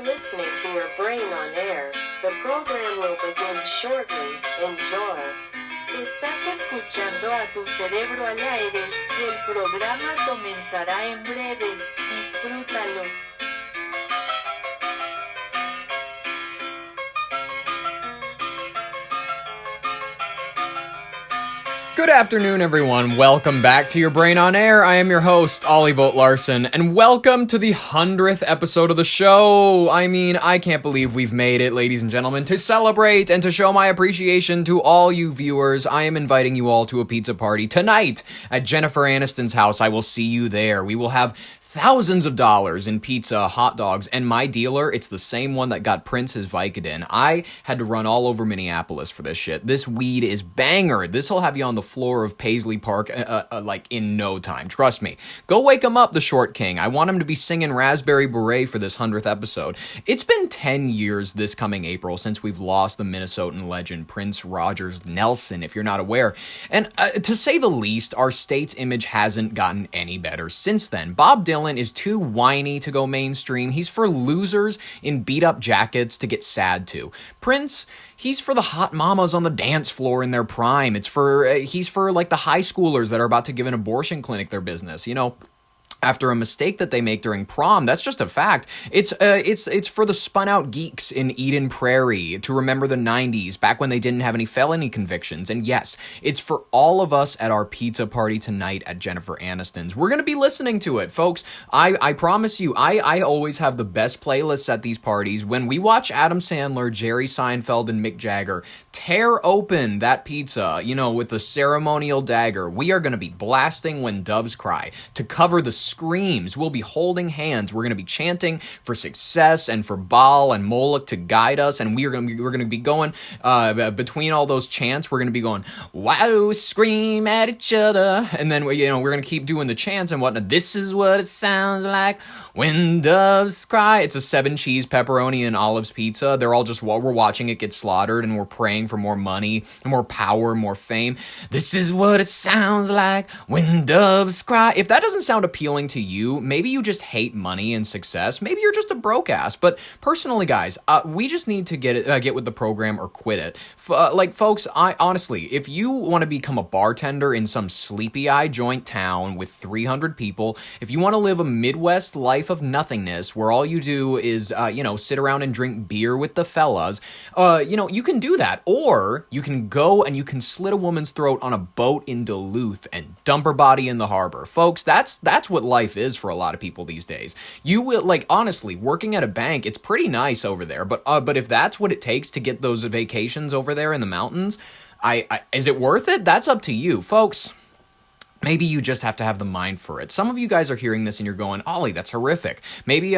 listening to your brain on air. The program will begin shortly. Enjoy. Estás escuchando a tu cerebro al aire. El programa comenzará en breve. Disfrútalo. Good afternoon, everyone. Welcome back to Your Brain on Air. I am your host, Ollie Vogt Larson, and welcome to the 100th episode of the show. I mean, I can't believe we've made it, ladies and gentlemen. To celebrate and to show my appreciation to all you viewers, I am inviting you all to a pizza party tonight at Jennifer Aniston's house. I will see you there. We will have thousands of dollars in pizza, hot dogs, and my dealer, it's the same one that got Prince's Vicodin. I had to run all over Minneapolis for this shit. This weed is banger. This'll have you on the floor of Paisley Park like in no time. Trust me. Go wake him up, the Short King. I want him to be singing Raspberry Beret for this 100th episode. It's been 10 years this coming April since we've lost the Minnesotan legend Prince Rogers Nelson, if you're not aware. And to say the least, our state's image hasn't gotten any better since then. Bob Dylan is too whiny to go mainstream. He's for losers in beat-up jackets to get sad to. Prince, he's for the hot mamas on the dance floor in their prime. He's for like the high schoolers that are about to give an abortion clinic their business, you know. After a mistake that they make during prom, that's just a fact. It's for the spun-out geeks in Eden Prairie to remember the 90s, back when they didn't have any felony convictions. And yes, it's for all of us at our pizza party tonight at Jennifer Aniston's. We're going to be listening to it, folks. I promise you, I always have the best playlists at these parties. When we watch Adam Sandler, Jerry Seinfeld, and Mick Jagger tear open that pizza, you know, with the ceremonial dagger, we are going to be blasting When Doves Cry to cover the screams. We'll be holding hands. We're going to be chanting for success and for Baal and Moloch to guide us, and we're going to be going between all those chants. We're going to be going, wow, scream at each other, and then we're going to keep doing the chants and whatnot. This is what it sounds like when doves cry. It's a 7 cheese pepperoni and olives pizza. They're all just while we're watching it get slaughtered, and we're praying for more money, more power, more fame. This is what it sounds like when doves cry. If that doesn't sound appealing to you, maybe you just hate money and success. Maybe you're just a broke ass. But personally, guys, we just need to get with the program or quit it. Folks, honestly, if you want to become a bartender in some sleepy eye joint town with 300 people, if you want to live a Midwest life of nothingness where all you do is sit around and drink beer with the fellas, you can do that. Or you can go and you can slit a woman's throat on a boat in Duluth and dump her body in the harbor. Folks, that's what life is for a lot of people these days. You will, honestly, working at a bank, it's pretty nice over there, but if that's what it takes to get those vacations over there in the mountains, is it worth it? That's up to you, folks. Maybe you just have to have the mind for it. Some of you guys are hearing this and you're going, Ollie, that's horrific. Maybe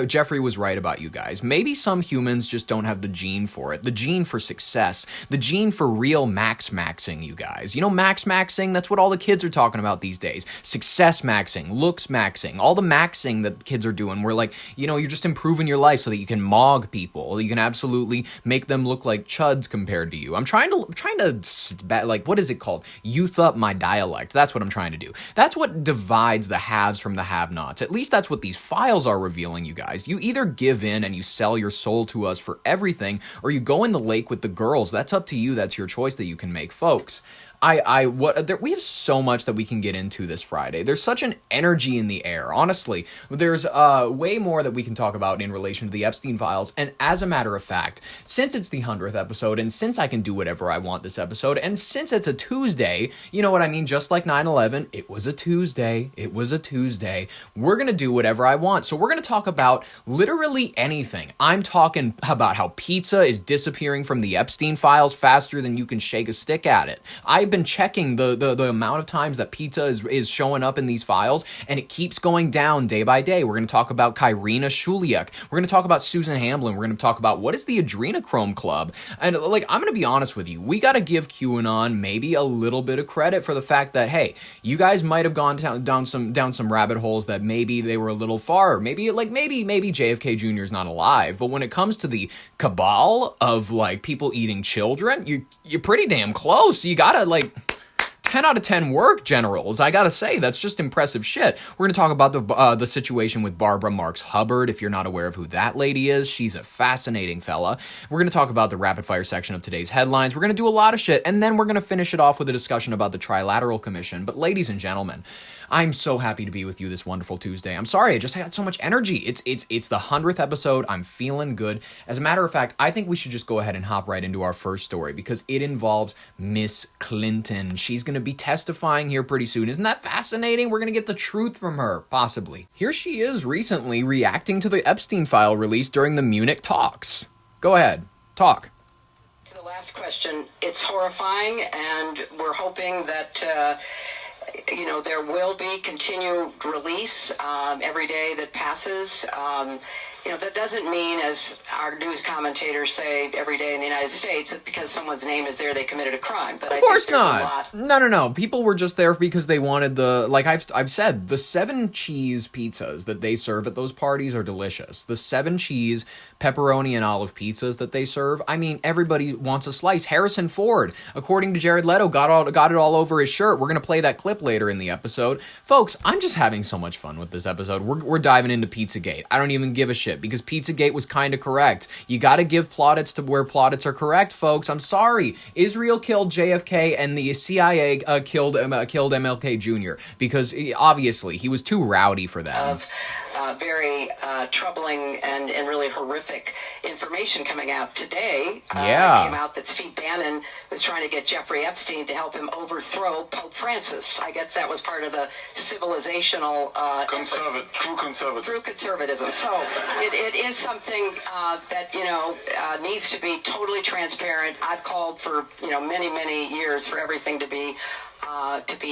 Jeffrey was right about you guys. Maybe some humans just don't have the gene for it. The gene for success. The gene for real maxing, you guys. You know, maxing, that's what all the kids are talking about these days. Success maxing, looks maxing, all the maxing that kids are doing where you're just improving your life so that you can mog people. You can absolutely make them look like chuds compared to you. I'm trying to what is it called? Youth up my dialect. That's what I'm trying to do. That's what divides the haves from the have-nots. At least that's what these files are revealing, you guys. You either give in and you sell your soul to us for everything, or you go in the lake with the girls. That's up to you. That's your choice that you can make, folks. We have so much that we can get into this Friday. There's such an energy in the air. Honestly, there's way more that we can talk about in relation to the Epstein files. And as a matter of fact, since it's the 100th episode, and since I can do whatever I want this episode, and since it's a Tuesday, you know what I mean? Just like 9/11, it was a Tuesday. We're going to do whatever I want. So we're going to talk about literally anything. I'm talking about how pizza is disappearing from the Epstein files faster than you can shake a stick at it. I've been checking the amount of times that pizza is showing up in these files, and it keeps going down day by day. We're going to talk about Karyna Shuliak. We're going to talk about Susan Hamlin. We're going to talk about what is the Adrenochrome Club. And I'm going to be honest with you. We got to give QAnon maybe a little bit of credit for the fact that, hey, you guys might have gone down some rabbit holes that maybe they were a little far. Maybe JFK Jr. is not alive. But when it comes to the cabal of people eating children, you're pretty damn close. You gotta 10 out of 10 work, generals. I gotta say, that's just impressive shit. We're gonna talk about the situation with Barbara Marx Hubbard. If you're not aware of who that lady is, she's a fascinating fella. We're gonna talk about the rapid fire section of today's headlines. We're gonna do a lot of shit, and then we're gonna finish it off with a discussion about the Trilateral Commission. But ladies and gentlemen, I'm so happy to be with you this wonderful Tuesday. I'm sorry, I just had so much energy. It's the 100th episode. I'm feeling good. As a matter of fact, I think we should just go ahead and hop right into our first story because it involves Miss Clinton. She's going to be testifying here pretty soon. Isn't that fascinating? We're going to get the truth from her, possibly. Here she is recently reacting to the Epstein file released during the Munich talks. Go ahead, talk. To the last question, it's horrifying, and we're hoping that there will be continued release every day that passes. That doesn't mean, as our news commentators say every day in the United States, that because someone's name is there, they committed a crime. But of course not. No. People were just there because they wanted I've said, the 7 cheese pizzas that they serve at those parties are delicious. The 7 cheese, pepperoni, and olive pizzas that they serve, I mean, everybody wants a slice. Harrison Ford, according to Jared Leto, got it all over his shirt. We're going to play that clip later in the episode. Folks, I'm just having so much fun with this episode. We're diving into Pizzagate. I don't even give a shit because Pizzagate was kind of correct. You got to give plaudits to where plaudits are correct, folks. I'm sorry. Israel killed JFK and the CIA killed MLK Jr. because obviously he was too rowdy for them. Very troubling and really horrific information coming out today. It came out that Steve Bannon was trying to get Jeffrey Epstein to help him overthrow Pope Francis. I guess that was part of the civilizational true conservatism. So it is something that needs to be totally transparent. I've called for many years for everything to be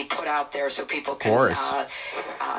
put out there so people can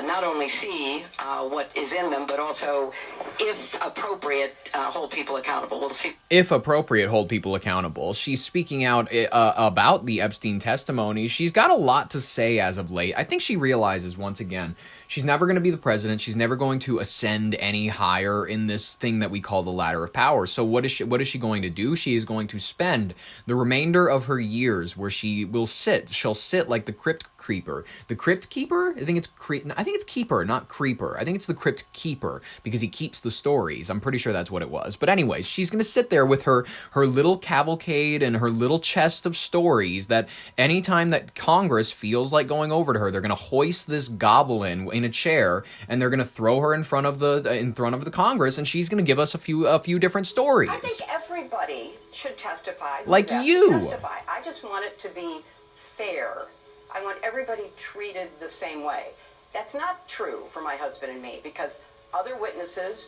not only see what is in them, but also, if appropriate, hold people accountable. We'll see. If appropriate, hold people accountable. She's speaking out about the Epstein testimony. She's got a lot to say as of late. I think she realizes, once again, she's never going to be the president. She's never going to ascend any higher in this thing that we call the ladder of power. So what is she going to do? She is going to spend the remainder of her years where she'll sit like the crypt creeper. The crypt keeper? I think it's keeper, not creeper. I think it's the crypt keeper because he keeps the stories. I'm pretty sure that's what it was. But anyways, she's going to sit there with her little cavalcade and her little chest of stories that anytime that Congress feels like going over to her, they're going to hoist this goblin in a chair and they're going to throw her in front of the Congress, and she's going to give us a few different stories. I think everybody should testify. Like you. I just want it to be fair. I want everybody treated the same way. That's not true for my husband and me because other witnesses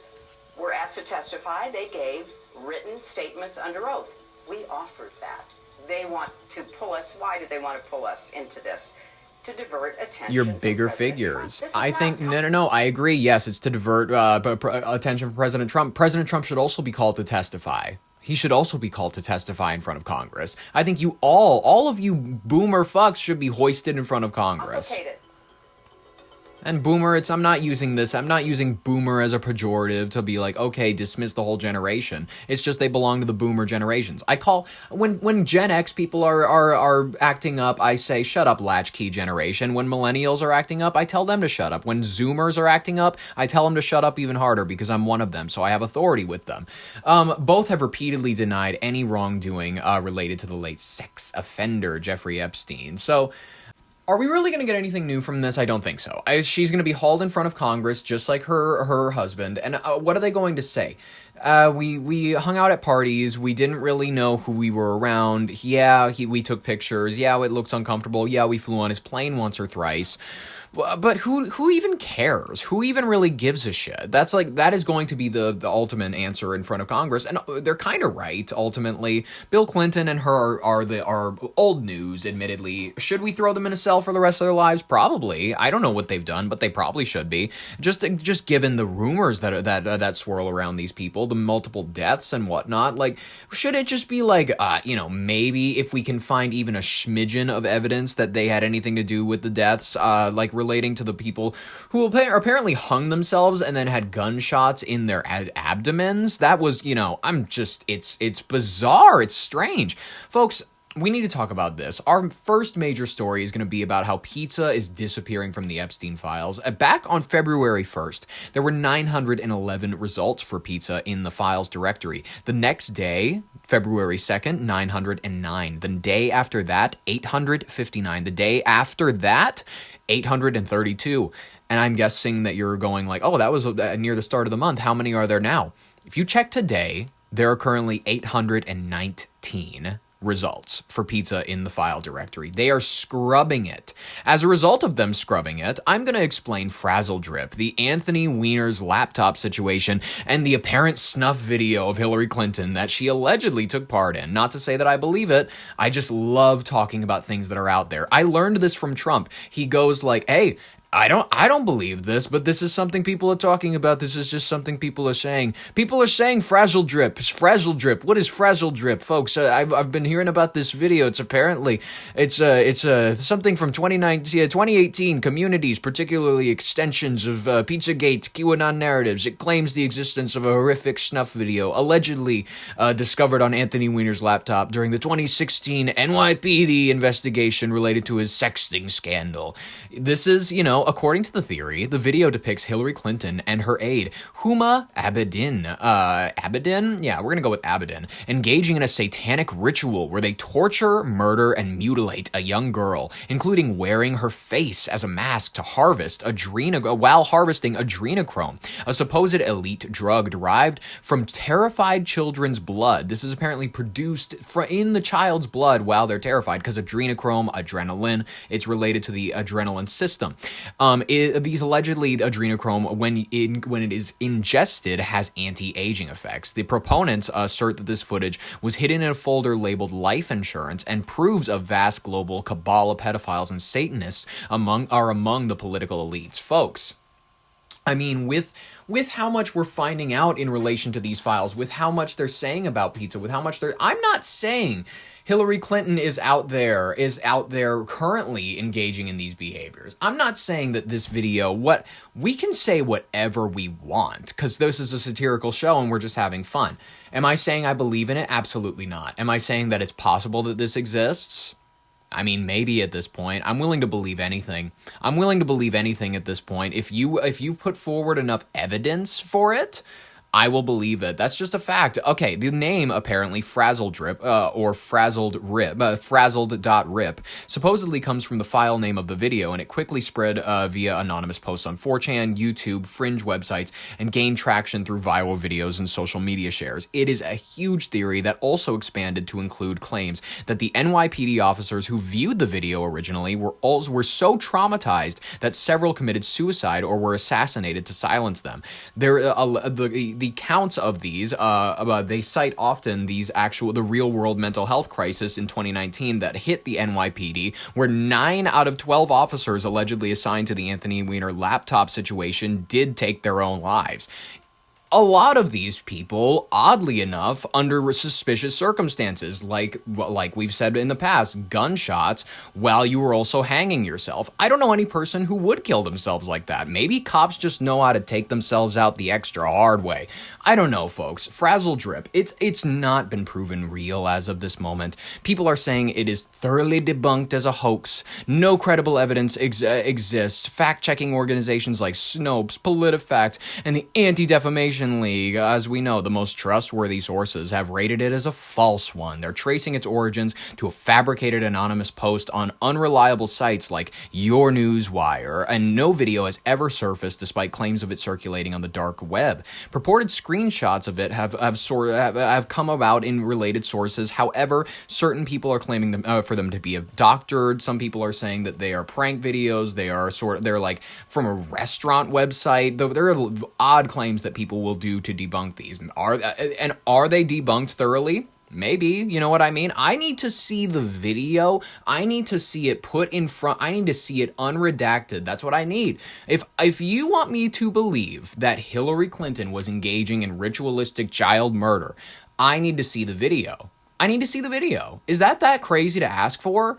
were asked to testify. They gave written statements under oath. We offered that. They want to pull us. Why do they want to pull us into this? To divert attention. Your bigger figures. I think no. I agree. Yes, it's to divert attention from President Trump. President Trump should also be called to testify. He should also be called to testify in front of Congress. I think you all of you boomer fucks should be hoisted in front of Congress. And boomer, I'm not using boomer as a pejorative to be like, okay, dismiss the whole generation. It's just they belong to the boomer generations. I call, when Gen X people are acting up, I say, shut up, latchkey generation. When millennials are acting up, I tell them to shut up. When Zoomers are acting up, I tell them to shut up even harder because I'm one of them, so I have authority with them. Both have repeatedly denied any wrongdoing related to the late sex offender Jeffrey Epstein. So, are we really going to get anything new from this? I don't think so. She's going to be hauled in front of Congress just like her husband. And what are they going to say? We hung out at parties. We didn't really know who we were around. Yeah, we took pictures. Yeah, it looks uncomfortable. Yeah, we flew on his plane once or thrice. But who even cares? Who even really gives a shit? That is going to be the ultimate answer in front of Congress, and they're kind of right. Ultimately, Bill Clinton and her are old news. Admittedly, should we throw them in a cell for the rest of their lives? Probably. I don't know what they've done, but they probably should be. Just given the rumors that swirl around these people, the multiple deaths and whatnot. Like, should it just be like, maybe if we can find even a smidgen of evidence that they had anything to do with the deaths, relating to the people who apparently hung themselves and then had gunshots in their abdomens. That was, it's bizarre. It's strange. Folks, we need to talk about this. Our first major story is going to be about how pizza is disappearing from the Epstein files. Back on February 1st, there were 911 results for pizza in the files directory. The next day, February 2nd, 909. The day after that, 859. The day after that, 832. And I'm guessing that you're going like, oh, that was near the start of the month. How many are there now? If you check today, there are currently 819 results for pizza in the file directory. They are scrubbing it. As a result of them scrubbing it, I'm going to explain Frazzle Drip, the Anthony Weiner's laptop situation, and the apparent snuff video of Hillary Clinton that she allegedly took part in. Not to say that I believe it, I just love talking about things that are out there. I learned this from Trump. He goes like, hey, I don't believe this, but this is something people are talking about. This is just something people are saying. People are saying Frazzle Drip. It's Frazzle Drip. What is Frazzle Drip, folks? I've been hearing about this video. It's apparently something from 2018 communities, particularly extensions of Pizzagate, QAnon narratives. It claims the existence of a horrific snuff video allegedly discovered on Anthony Weiner's laptop during the 2016 NYPD investigation related to his sexting scandal. This is, according to the theory, the video depicts Hillary Clinton and her aide, Huma Abedin, Yeah, we're gonna go with Abedin, engaging in a satanic ritual where they torture, murder, and mutilate a young girl, including wearing her face as a mask to harvest while harvesting adrenochrome, a supposed elite drug derived from terrified children's blood. This is apparently produced in the child's blood while they're terrified, because adrenochrome, adrenaline, it's related to the adrenaline system. These allegedly adrenochrome, when it is ingested, has anti-aging effects. The proponents assert that this footage was hidden in a folder labeled life insurance and proves a vast global cabal of pedophiles and Satanists among the political elites. Folks, I mean, with how much we're finding out in relation to these files, with how much they're saying about pizza, with how much I'm not saying Hillary Clinton is out there currently engaging in these behaviors. I'm not saying that this video, we can say whatever we want, because this is a satirical show and we're just having fun. Am I saying I believe in it? Absolutely not. Am I saying that it's possible that this exists? I mean, maybe at this point. I'm willing to believe anything. I'm willing to believe anything at this point. If you put forward enough evidence for it, I will believe it. That's just a fact. Okay, the name apparently Frazzle Drip, or frazzled.rip, supposedly comes from the file name of the video, and it quickly spread via anonymous posts on 4chan, YouTube, fringe websites, and gained traction through viral videos and social media shares. It is a huge theory that also expanded to include claims that the NYPD officers who viewed the video originally were so traumatized that several committed suicide or were assassinated to silence them. The counts of these, they cite often the real world mental health crisis in 2019 that hit the NYPD, where 9 out of 12 officers allegedly assigned to the Anthony Weiner laptop situation did take their own lives. A lot of these people, oddly enough, under suspicious circumstances, like we've said in the past, gunshots, while you were also hanging yourself. I don't know any person who would kill themselves like that. Maybe cops just know how to take themselves out the extra hard way. I don't know, folks. Frazzle Drip, it's not been proven real as of this moment. People are saying it is thoroughly debunked as a hoax. No credible evidence exists. Fact-checking organizations like Snopes, PolitiFact, and the Anti-Defamation League, as we know, the most trustworthy sources, have rated it as a false one. They're tracing its origins to a fabricated anonymous post on unreliable sites like Your News Wire, and no video has ever surfaced despite claims of it circulating on the dark web. Purported screenshots of it have come about in related sources. However, certain people are claiming for them to be doctored. Some people are saying that they are prank videos. They're like from a restaurant website. There are odd claims that people will do to debunk these. Are they debunked thoroughly? Maybe, you know what I mean? I need to see the video. I need to see it put in front. I need to see it unredacted. That's what I need. If you want me to believe that Hillary Clinton was engaging in ritualistic child murder, I need to see the video. Is that crazy to ask for?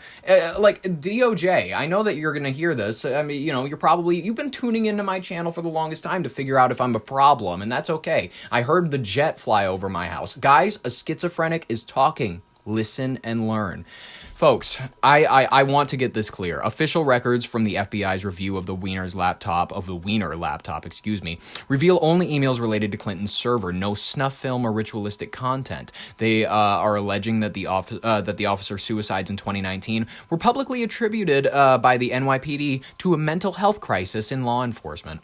Like DOJ, I know that you're going to hear this. I mean, you've been tuning into my channel for the longest time to figure out if I'm a problem, and that's okay. I heard the jet fly over my house. Guys, a schizophrenic is talking. listen and learn. Folks, I want to get this clear. Official records from the FBI's review of the Wiener laptop, reveal only emails related to Clinton's server, no snuff film or ritualistic content. They are alleging that the officer's suicides in 2019 were publicly attributed by the NYPD to a mental health crisis in law enforcement.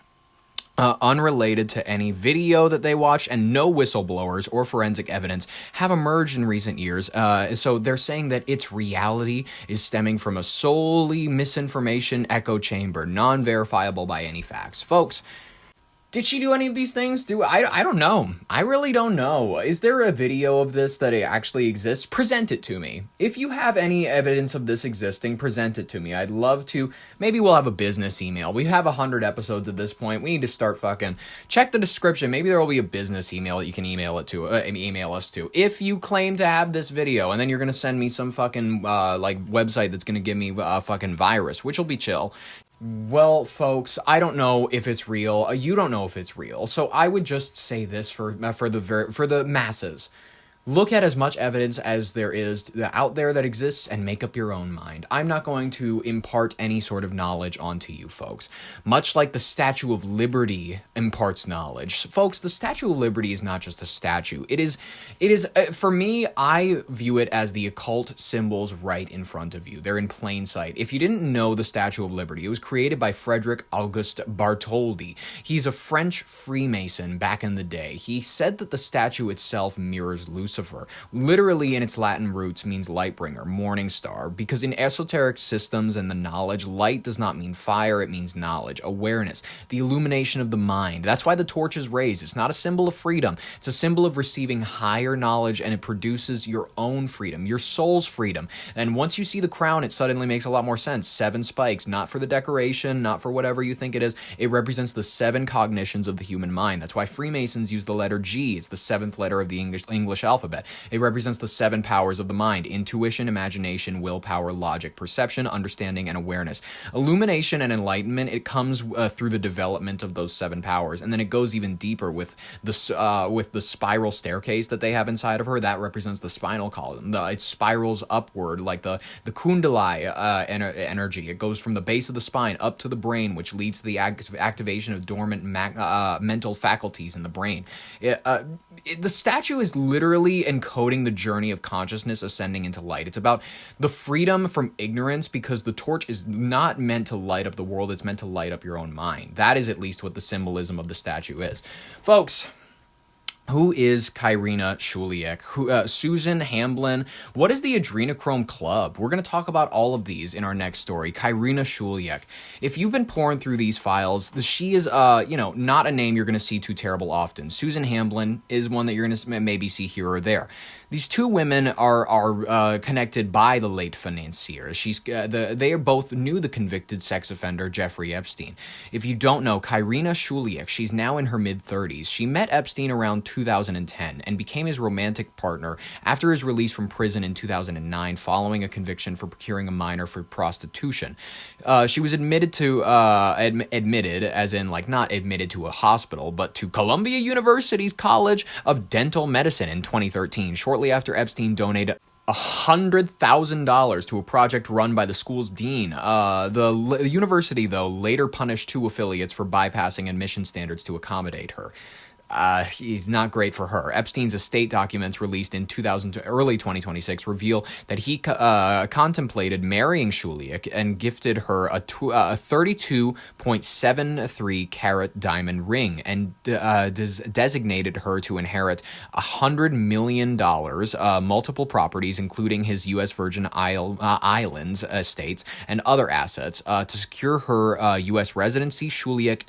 Unrelated to any video that they watched, and no whistleblowers or forensic evidence have emerged in recent years. So they're saying that its reality is stemming from a solely misinformation echo chamber, non-verifiable by any facts. Folks, did she do any of these things? I don't know. I really don't know. Is there a video of this that it actually exists? Present it to me. If you have any evidence of this existing, present it to me. I'd love to. Maybe we'll have a business email. We have 100 episodes at this point. We need to start fucking check the description. Maybe there will be a business email that you can email us to. If you claim to have this video, and then you're gonna send me some fucking website that's gonna give me a fucking virus, which will be chill. Well, folks, I don't know if it's real. You don't know if it's real. So I would just say this for the masses. Look at as much evidence as there is out there that exists and make up your own mind. I'm not going to impart any sort of knowledge onto you folks. Much like the Statue of Liberty imparts knowledge. Folks, the Statue of Liberty is not just a statue. It is for me, I view it as the occult symbols right in front of you. They're in plain sight. If you didn't know the Statue of Liberty, it was created by Frederick Auguste Bartholdi. He's a French Freemason back in the day. He said that the statue itself mirrors Lucifer. Literally in its Latin roots means light bringer, morning star, because in esoteric systems and the knowledge, light does not mean fire, it means knowledge, awareness, the illumination of the mind. That's why the torch is raised. It's not a symbol of freedom. It's a symbol of receiving higher knowledge, and it produces your own freedom, your soul's freedom. And once you see the crown, it suddenly makes a lot more sense. 7 spikes, not for the decoration, not for whatever you think it is. It represents the 7 cognitions of the human mind. That's why Freemasons use the letter G. It's the 7th letter of the English alphabet. It represents the 7 powers of the mind: intuition, imagination, willpower, logic, perception, understanding, and awareness. Illumination and enlightenment, it comes through the development of those 7 powers, and then it goes even deeper with the spiral staircase that they have inside of her. That represents the spinal column. It spirals upward like the kundalini energy. It goes from the base of the spine up to the brain, which leads to the activation of dormant mental faculties in the brain. The statue is literally encoding the journey of consciousness ascending into light. It's about the freedom from ignorance, because the torch is not meant to light up the world, it's meant to light up your own mind. That is at least what the symbolism of the statue is. Folks, who is Karyna Shuliak? Susan Hamblin? What is the Adrenochrome Club? We're going to talk about all of these in our next story. Karyna Shuliak. If you've been pouring through these files, she is, not a name you're going to see too terrible often. Susan Hamblin is one that you're going to maybe see here or there. These two women are connected by the late financier. They both knew the convicted sex offender Jeffrey Epstein. If you don't know, Karyna Shuliak, she's now in her mid-30s. She met Epstein around 2010 and became his romantic partner after his release from prison in 2009 following a conviction for procuring a minor for prostitution. She was admitted, as in like not admitted to a hospital, but to Columbia University's College of Dental Medicine in 2013, shortly after Epstein donated $100,000 to a project run by the school's dean. The university, though, later punished 2 affiliates for bypassing admission standards to accommodate her. Not great for her. Epstein's estate documents released in early 2026 reveal that he contemplated marrying Shuliak and gifted her a 32.73 carat diamond ring and designated her to inherit $100 million, multiple properties, including his U.S. Virgin Islands estates and other assets. To secure her U.S. residency, Shuliak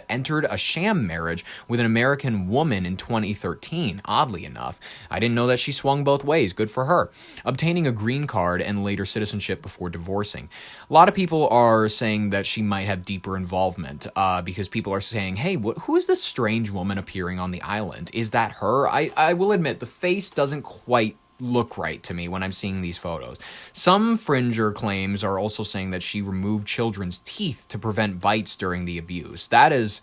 entered a sham marriage with an American woman in 2013. Oddly enough, I didn't know that she swung both ways. Good for her. Obtaining a green card and later citizenship before divorcing. A lot of people are saying that she might have deeper involvement because people are saying, hey, who is this strange woman appearing on the island? Is that her? I will admit the face doesn't quite look right to me when I'm seeing these photos. Some Fringer claims are also saying that she removed children's teeth to prevent bites during the abuse. That is,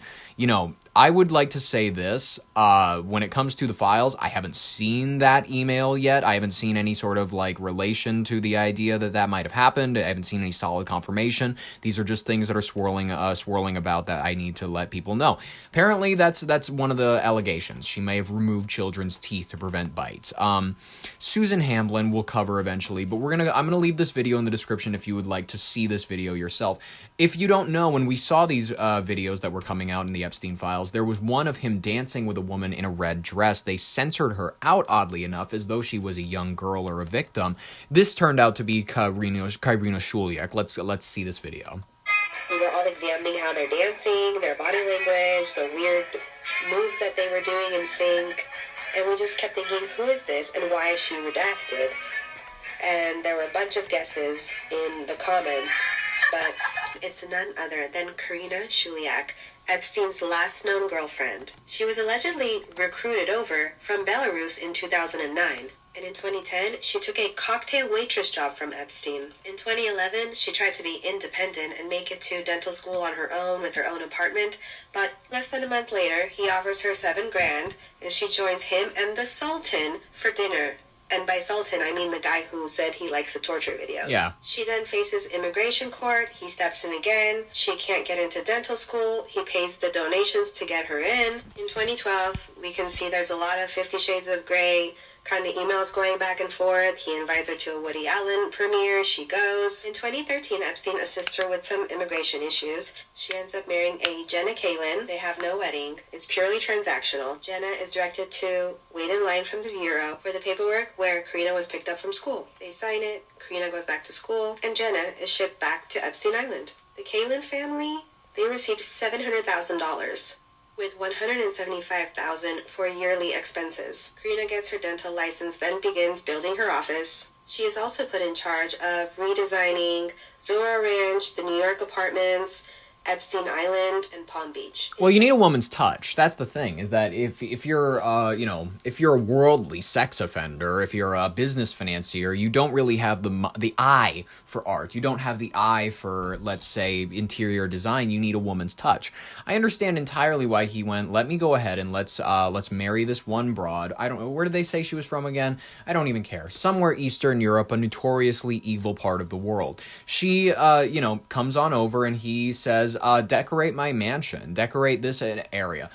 I would like to say this, when it comes to the files, I haven't seen that email yet. I haven't seen any sort of relation to the idea that might have happened. I haven't seen any solid confirmation. These are just things that are swirling about that I need to let people know. Apparently, that's one of the allegations. She may have removed children's teeth to prevent bites. Susan Hamblin will cover eventually, but I'm gonna leave this video in the description if you would like to see this video yourself. If you don't know, when we saw these videos that were coming out in the Epstein files, there was one of him dancing with a woman in a red dress. They censored her out, oddly enough, as though she was a young girl or a victim. This turned out to be Karyna Shuliak. Let's see this video. We were all examining how they're dancing, their body language, the weird moves that they were doing in sync, and we just kept thinking, who is this and why is she redacted? And there were a bunch of guesses in the comments, but it's none other than Karyna Shuliak, Epstein's last known girlfriend. She was allegedly recruited over from Belarus in 2009. And in 2010, she took a cocktail waitress job from Epstein. In 2011, she tried to be independent and make it to dental school on her own with her own apartment. But less than a month later, he offers her $7,000, and she joins him and the Sultan for dinner. And by Sultan, I mean the guy who said he likes the torture videos. Yeah. She then faces immigration court. He steps in again. She can't get into dental school. He pays the donations to get her in. In 2012, we can see there's a lot of 50 Shades of Grey kind of emails going back and forth. He invites her to a Woody Allen premiere. She goes. In 2013, Epstein assists her with some immigration issues. She ends up marrying a Jenna Kalin. They have no wedding. It's purely transactional. Jenna is directed to wait in line from the bureau for the paperwork where Karyna was picked up from school. They sign it. Karyna goes back to school, and Jenna is shipped back to Epstein Island. The Kalin family, they received $700,000. with $175,000 for yearly expenses. Karyna gets her dental license, then begins building her office. She is also put in charge of redesigning Zora Ranch, the New York apartments, Epstein Island, and Palm Beach. Well, you need a woman's touch. That's the thing, is that if you're, if you're a worldly sex offender, if you're a business financier, you don't really have the eye for art. You don't have the eye for, let's say, interior design. You need a woman's touch. I understand entirely why he went, let me go ahead and let's marry this one broad. I don't know, where did they say she was from again? I don't even care. Somewhere Eastern Europe, a notoriously evil part of the world. She, comes on over and he says, decorate my mansion, decorate this area.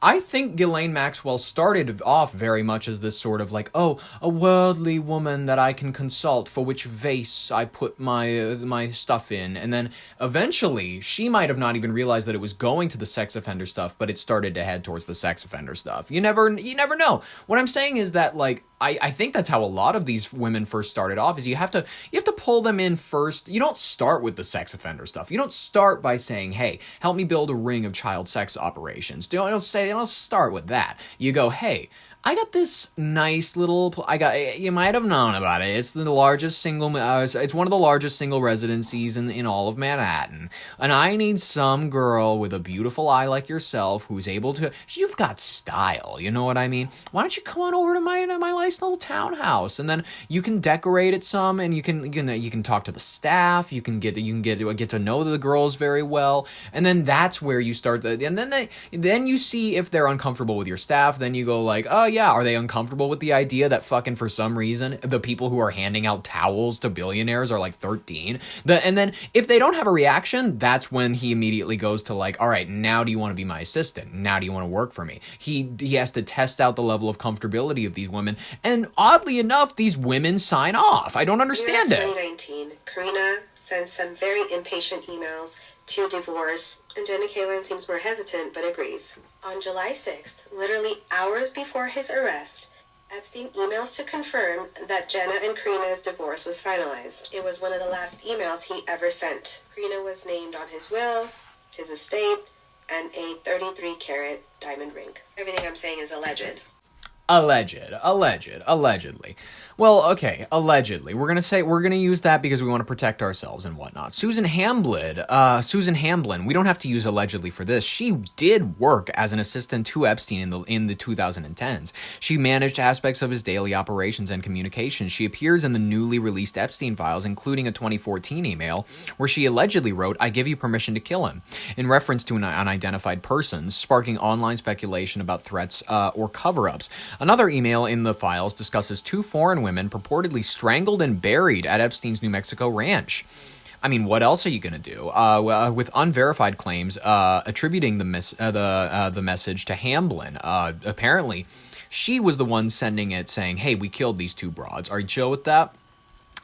I think Ghislaine Maxwell started off very much as this sort of a worldly woman that I can consult for which vase I put my stuff in. And then eventually she might have not even realized that it was going to the sex offender stuff, but it started to head towards the sex offender stuff. You never know. What I'm saying is that I think that's how a lot of these women first started off, is you have to pull them in first. You don't start with the sex offender stuff. You don't start by saying, hey, help me build a ring of child sex operations. Don't start with that. You go, hey, I got this nice little, you might have known about it. It's the largest single, it's one of the largest single residencies in all of Manhattan. And I need some girl with a beautiful eye like yourself who's able to, you've got style, you know what I mean? Why don't you come on over to my nice little townhouse, and then you can decorate it some, and you can talk to the staff, you can get to know the girls very well, and then that's where you start, and then you see if they're uncomfortable with your staff, then you go oh yeah, are they uncomfortable with the idea that fucking for some reason the people who are handing out towels to billionaires are 13? And then if they don't have a reaction, that's when he immediately goes to all right, now do you want to be my assistant? Now do you want to work for me? He has to test out the level of comfortability of these women, and oddly enough, these women sign off. I don't understand it. 2019, Karyna sends some very impatient emails to divorce, and Jenna Kalin seems more hesitant but agrees. On July 6th, literally hours before his arrest, Epstein emails to confirm that Jenna and Karyna's divorce was finalized. It was one of the last emails he ever sent. Karyna was named on his will, his estate, and a 33-carat diamond ring. Everything I'm saying is alleged. Allegedly. Well, okay, allegedly. We're gonna use that because we want to protect ourselves and whatnot. Susan Hamblin, we don't have to use allegedly for this. She did work as an assistant to Epstein in the 2010s. She managed aspects of his daily operations and communications. She appears in the newly released Epstein files, including a 2014 email where she allegedly wrote, "I give you permission to kill him," in reference to an unidentified person, sparking online speculation about threats or cover-ups. Another email in the files discusses two foreign women purportedly strangled and buried at Epstein's New Mexico ranch. I mean, what else are you going to do? With unverified claims attributing the message to Hamblin. Apparently, she was the one sending it saying, "Hey, we killed these two broads. Are you chill with that?"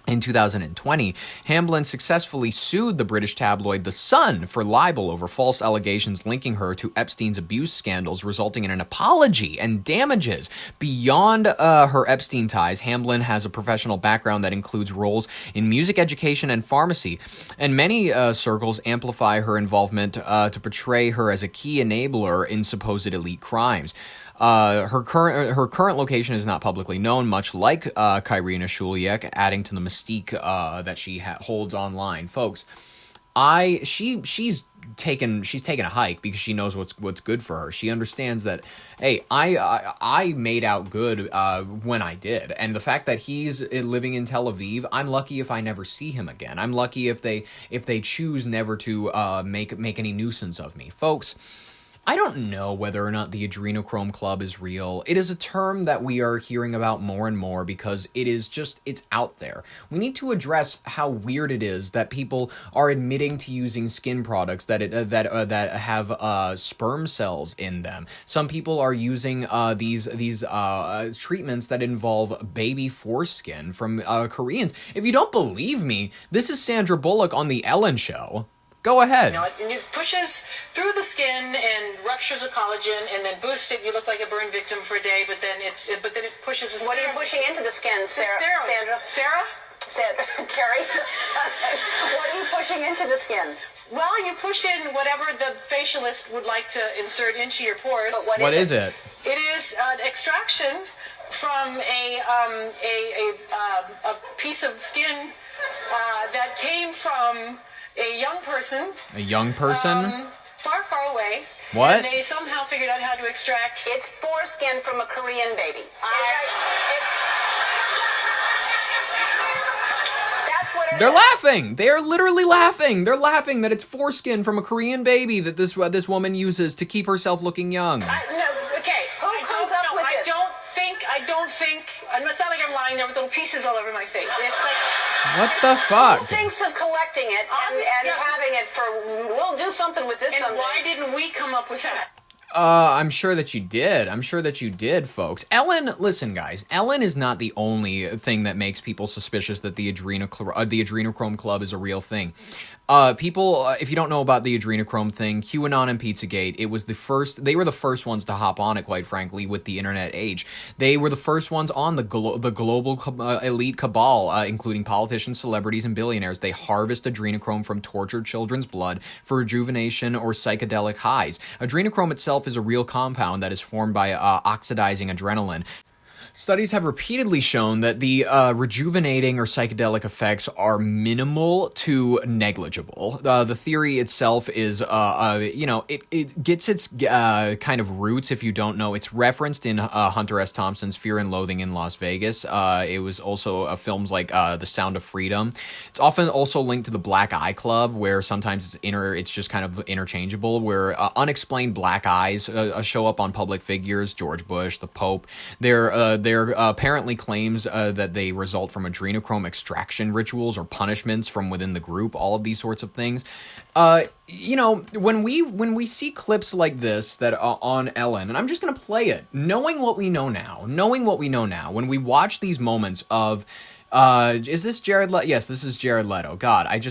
In 2020, Hamblin successfully sued the British tabloid The Sun for libel over false allegations linking her to Epstein's abuse scandals, resulting in an apology and damages. Beyond her Epstein ties, Hamblin has a professional background that includes roles in music education and pharmacy, and many circles amplify her involvement to portray her as a key enabler in supposed elite crimes. Her current location is not publicly known, much like Karyna Shuliak, adding to the mystique that she holds online. Folks, she's taken a hike because she knows what's good for her. She understands that, hey, I made out good when I did, and the fact that he's living in Tel Aviv, I'm lucky if I never see him again. I'm lucky if they choose never to make any nuisance of me, folks. I don't know whether or not the Adrenochrome Club is real. It is a term that we are hearing about more and more because it's out there. We need to address how weird it is that people are admitting to using skin products that have sperm cells in them. Some people are using these treatments that involve baby foreskin from Koreans. If you don't believe me, this is Sandra Bullock on The Ellen Show. Go ahead. You know, and it pushes through the skin and ruptures the collagen, and then boosts it. You look like a burn victim for a day, but then it pushes. What are you pushing into the skin, Sarah? Sarah? Carrie? What are you pushing into the skin? Well, you push in whatever the facialist would like to insert into your pores. But what is it? It is an extraction from a piece of skin that came from a young person. A young person? Far, far away. What? And they somehow figured out how to extract. It's foreskin from a Korean baby. That's what They're laughing. They are literally laughing. They're laughing that it's foreskin from a Korean baby that this woman uses to keep herself looking young. Okay. Who comes up with this? I don't think. It's not like I'm lying there with little pieces all over my face. It's like. What the fuck? Who thinks of collecting it and having it for, we'll do something with this someday. And why didn't we come up with that? I'm sure that you did. Folks. Ellen, listen, guys. Ellen is not the only thing that makes people suspicious that the Adrenochrome Club is a real thing. People, if you don't know about the Adrenochrome thing, QAnon and Pizzagate, they were the first ones to hop on it, quite frankly, with the internet age. They were the first ones on the global elite cabal, including politicians, celebrities, and billionaires. They harvest adrenochrome from tortured children's blood for rejuvenation or psychedelic highs. Adrenochrome itself is a real compound that is formed by oxidizing adrenaline. Studies have repeatedly shown that the rejuvenating or psychedelic effects are minimal to negligible. The theory itself is, it gets its kind of roots, if you don't know. It's referenced in Hunter S. Thompson's Fear and Loathing in Las Vegas. It was also films like The Sound of Freedom. It's often also linked to the Black Eye Club, where sometimes it's just kind of interchangeable, where unexplained black eyes show up on public figures, George Bush, the Pope. There apparently claims that they result from adrenochrome extraction rituals or punishments from within the group, all of these sorts of things. When we see clips like this that are on Ellen, and I'm just going to play it, knowing what we know now, when we watch these moments of, is this Jared Leto? Yes, this is Jared Leto. God, his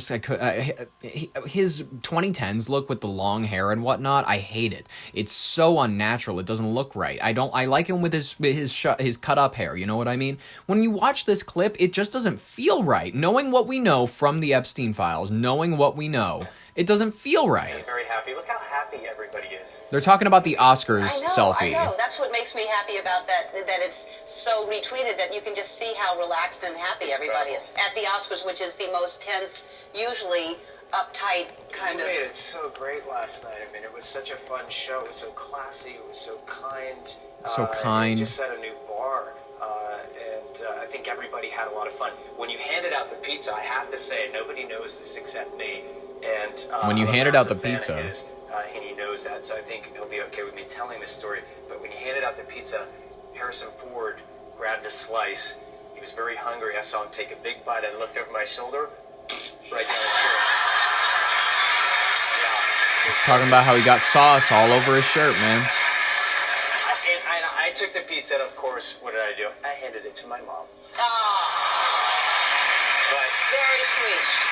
2010s look with the long hair and whatnot, I hate it. It's so unnatural. It doesn't look right. I like him with his cut up hair. You know what I mean? When you watch this clip, it just doesn't feel right. Knowing what we know from the Epstein files, it doesn't feel right. I'm very happy. Look how happy everybody is. They're talking about the Oscars selfie. I know. That's what makes me happy about that it's so retweeted that you can just see how relaxed and happy everybody is at the Oscars, which is the most tense, usually uptight kind of. You made it so great last night. I mean, it was such a fun show. It was so classy. It was so kind. kind. It just set a new bar. I think everybody had a lot of fun. When you handed out the pizza, I have to say, nobody knows this except me. And when you handed out the pizza, and he knows that, so I think he'll be okay with me telling this story. But when he handed out the pizza, Harrison Ford grabbed a slice. He was very hungry. I saw him take a big bite and looked over my shoulder, right down his shirt. Yeah. Talking about how he got sauce all over his shirt, man. I took the pizza, and of course, what did I do? I handed it to my mom. Oh, But very sweet.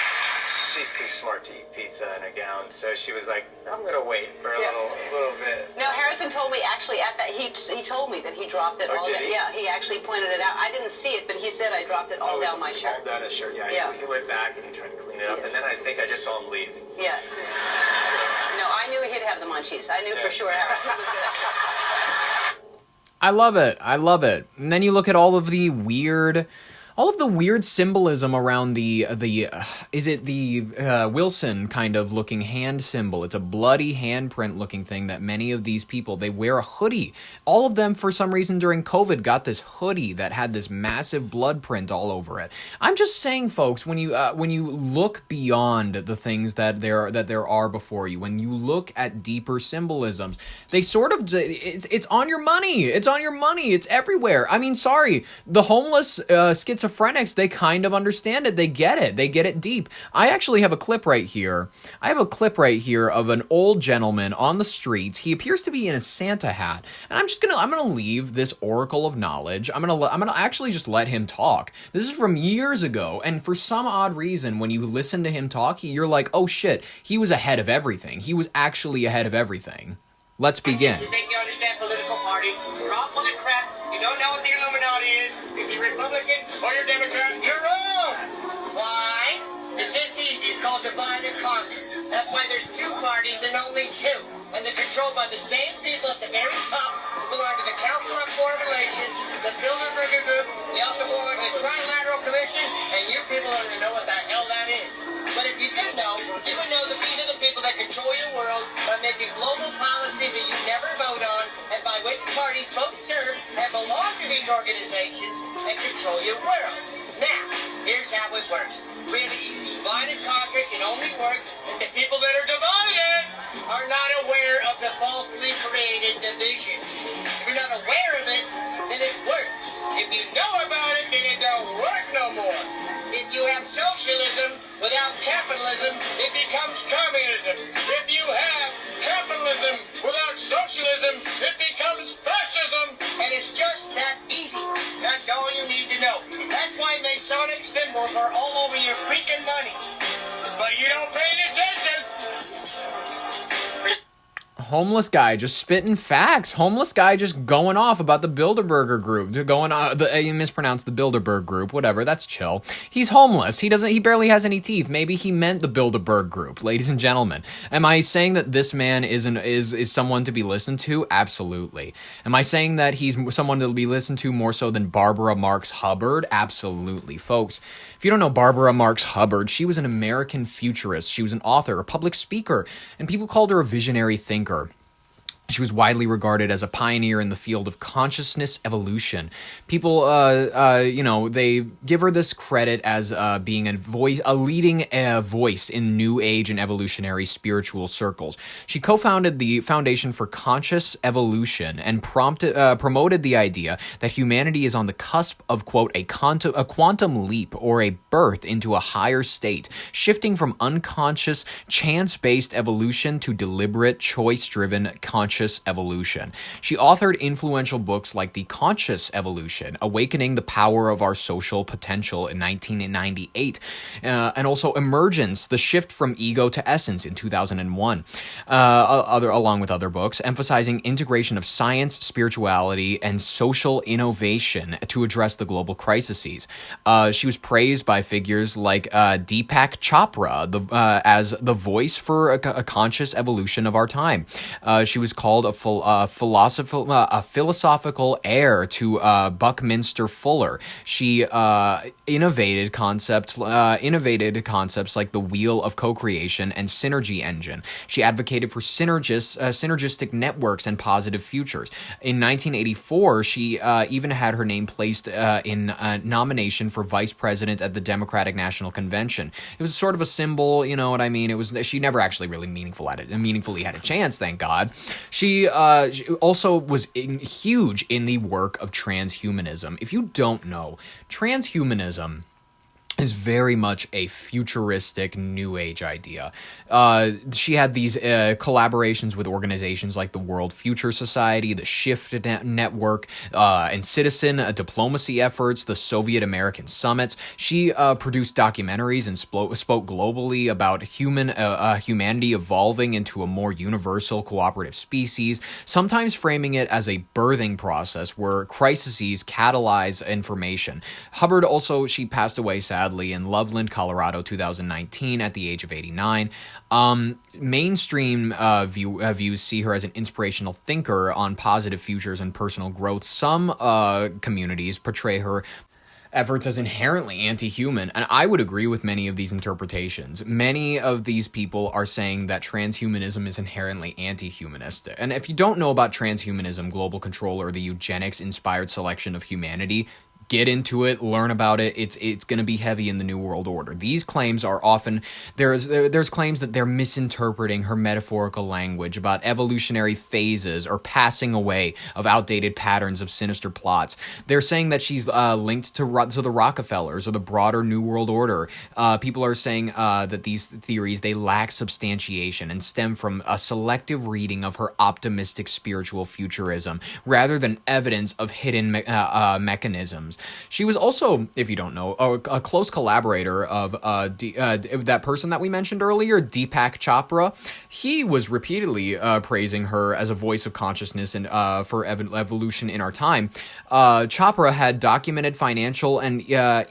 she's too smart to eat pizza in a gown, so she was like, I'm going to wait for a little bit. No, Harrison told me actually at that, he told me that he dropped it all did down. he? Yeah, he actually pointed it out. I didn't see it, but he said I dropped it all down my shirt. All down his shirt, yeah. Yeah. He went back and he tried to clean it up, and then I think I just saw him leave. Yeah. No, I knew he'd have the munchies. I knew for sure Harrison was good. I love it. I love it. And then you look at all of the weird symbolism around the Wilson kind of looking hand symbol. It's a bloody handprint looking thing that many of these people, they wear a hoodie. All of them, for some reason during COVID, got this hoodie that had this massive blood print all over it. I'm just saying, folks, when you look beyond the things that there are before you, when you look at deeper symbolisms, they sort of, it's on your money. It's on your money. It's everywhere. I mean, sorry, the homeless schizophrenics, they kind of understand it. They get it deep. I actually have a clip right here. I have a clip right here of an old gentleman on the streets. He appears to be in a Santa hat, and I'm gonna leave this oracle of knowledge. I'm gonna actually just let him talk. This is from years ago, and for some odd reason, when you listen to him talk, you're like, oh shit, he was ahead of everything. He was actually ahead of everything. Let's begin. You think you understand political party? You're all full of crap. You don't know what the Illuminati is. If you're Republican or you're Democrat, you're wrong. Why? It's this easy. It's called divide and conquer. That's why there's two parties and only two. And they're controlled by the same people at the very top who belong to the Council on Foreign Relations, the Bilderberger Group. They also belong to the Trilateral Commission, and you people don't even know what the hell that is. But if you did know, you would know that these are the people that control your world by making global policies that you never vote on, and by which parties both serve and belong to these organizations and control your world. Now, here's how it works. Really easy. Divide and conquer can only work if the people that are divided are not aware of the falsely created division. If you're not aware of it, then it works. If you know about it, then it don't work no more. If you have socialism without capitalism, it becomes communism. If you have capitalism without socialism, it becomes fascism. And it's just that easy. That's all you need to know. That's why Masonic symbols are all over your freaking money. But you don't pay attention. Homeless guy just spitting facts. Homeless guy just going off about the Bilderberger group. They're going on. You mispronounced the Bilderberg group. Whatever. That's chill. He's homeless. He barely has any teeth. Maybe he meant the Bilderberg group. Ladies and gentlemen, am I saying that this man is someone to be listened to? Absolutely. Am I saying that he's someone to be listened to more so than Barbara Marx Hubbard? Absolutely, folks. If you don't know Barbara Marx Hubbard, she was an American futurist. She was an author, a public speaker, and people called her a visionary thinker. She was widely regarded as a pioneer in the field of consciousness evolution. People, they give her this credit as being a leading voice in New Age and evolutionary spiritual circles. She co-founded the Foundation for Conscious Evolution and promoted the idea that humanity is on the cusp of, quote, a quantum leap or a birth into a higher state, shifting from unconscious, chance-based evolution to deliberate, choice-driven, conscious evolution. She authored influential books like The Conscious Evolution, Awakening the Power of Our Social Potential in 1998, and also Emergence, The Shift from Ego to Essence in 2001, along with other books, emphasizing integration of science, spirituality, and social innovation to address the global crises. She was praised by figures like Deepak Chopra as the voice for a conscious evolution of our time. She was called a philosophical heir to Buckminster Fuller. She innovated concepts like the wheel of co-creation and synergy engine. She advocated for synergistic networks and positive futures. In 1984, she even had her name placed in a nomination for vice president at the Democratic National Convention. It was sort of a symbol, you know what I mean? She never actually really meaningfully had a chance, thank God. She also was huge in the work of transhumanism. If you don't know, transhumanism is very much a futuristic New Age idea. She had these collaborations with organizations like the World Future Society, the Shift Network, and citizen diplomacy efforts, the Soviet American summits. She produced documentaries and spoke globally about humanity evolving into a more universal cooperative species, sometimes framing it as a birthing process where crises catalyze information. Hubbard also, she passed away sadly in Loveland, Colorado, 2019 at the age of 89. Mainstream views see her as an inspirational thinker on positive futures and personal growth. Some communities portray her efforts as inherently anti-human, and I would agree with many of these interpretations. Many of these people are saying that transhumanism is inherently anti-humanistic. And if you don't know about transhumanism, global control, or the eugenics-inspired selection of humanity, get into it, learn about it. It's going to be heavy in the New World Order. These claims are often, there's claims that they're misinterpreting her metaphorical language about evolutionary phases or passing away of outdated patterns of sinister plots. They're saying that she's linked to the Rockefellers or the broader New World Order. People are saying that these theories, they lack substantiation and stem from a selective reading of her optimistic spiritual futurism rather than evidence of hidden mechanisms. She was also, if you don't know, a close collaborator of that person that we mentioned earlier, Deepak Chopra. He was repeatedly praising her as a voice of consciousness and for evolution in our time. Chopra had documented financial and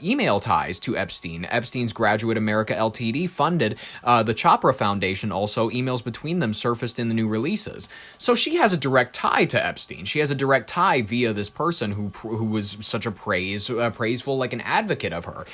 email ties to Epstein. Epstein's Graduate America Ltd. funded the Chopra Foundation. Also, emails between them surfaced in the new releases. So she has a direct tie to Epstein. She has a direct tie via this person who was such a praiseful, like an advocate of her.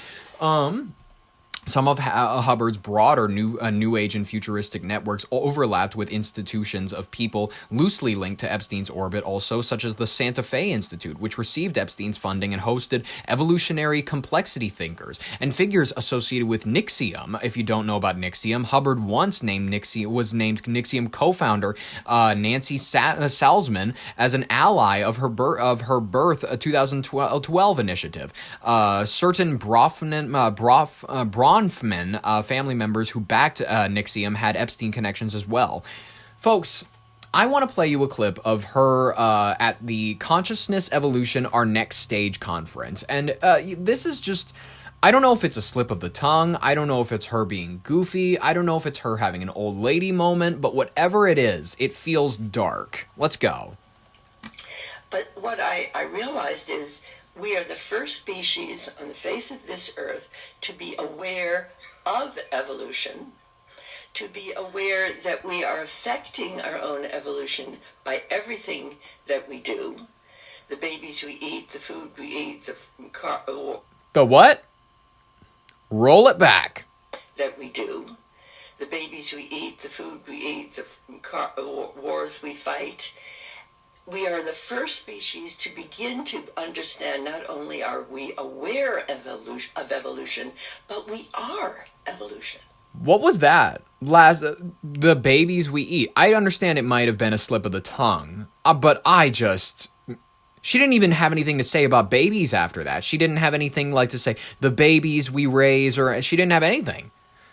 Some of Hubbard's broader New Age and futuristic networks overlapped with institutions of people loosely linked to Epstein's orbit also, such as the Santa Fe Institute, which received Epstein's funding and hosted evolutionary complexity thinkers, and figures associated with NXIVM. If you don't know about NXIVM, Hubbard once was named NXIVM co-founder Nancy Salzman as an ally of her birth 2012 initiative. Certain Bronfman family members who backed NXIVM had Epstein connections as well. Folks, I want to play you a clip of her at the Consciousness Evolution Our Next Stage conference. And this is just, I don't know if it's a slip of the tongue. I don't know if it's her being goofy. I don't know if it's her having an old lady moment. But whatever it is, it feels dark. Let's go. But what I realized is we are the first species on the face of this earth to be aware of evolution, to be aware that we are affecting our own evolution by everything that we do. The babies we eat, the food we eat, the what? Roll it back. That we do. The babies we eat, the food we eat, the wars we fight. We are the first species to begin to understand not only are we aware of evolution, but we are evolution. What was that? The babies we eat. I understand it might have been a slip of the tongue, but she didn't even have anything to say about babies after that. She didn't have anything like to say, the babies we raise, or she didn't have anything.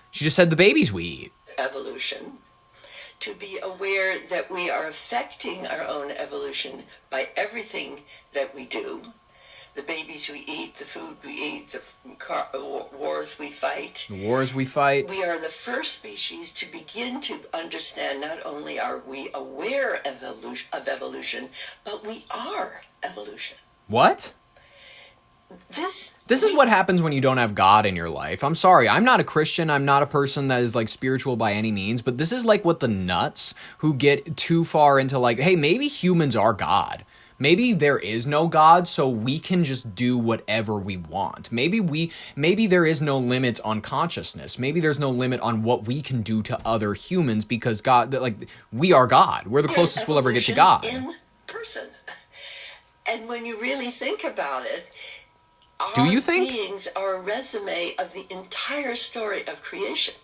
She just said the babies we eat. Evolution. To be aware that we are affecting our own evolution by everything that we do. The babies we eat, the food we eat, the wars we fight. The wars we fight. We are the first species to begin to understand not only are we aware of evolution, but we are evolution. What? This is what happens when you don't have God in your life. I'm sorry, I'm not a Christian, I'm not a person that is, like, spiritual by any means, but this is like what the nuts who get too far into, like, hey, maybe humans are God. Maybe there is no God, so we can just do whatever we want. Maybe there is no limit on consciousness. Maybe there's no limit on what we can do to other humans because God, like, we are God. We're the closest we'll ever get to God. In person. And when you really think about it, do you think? Our beings are a resume of the entire story of creation.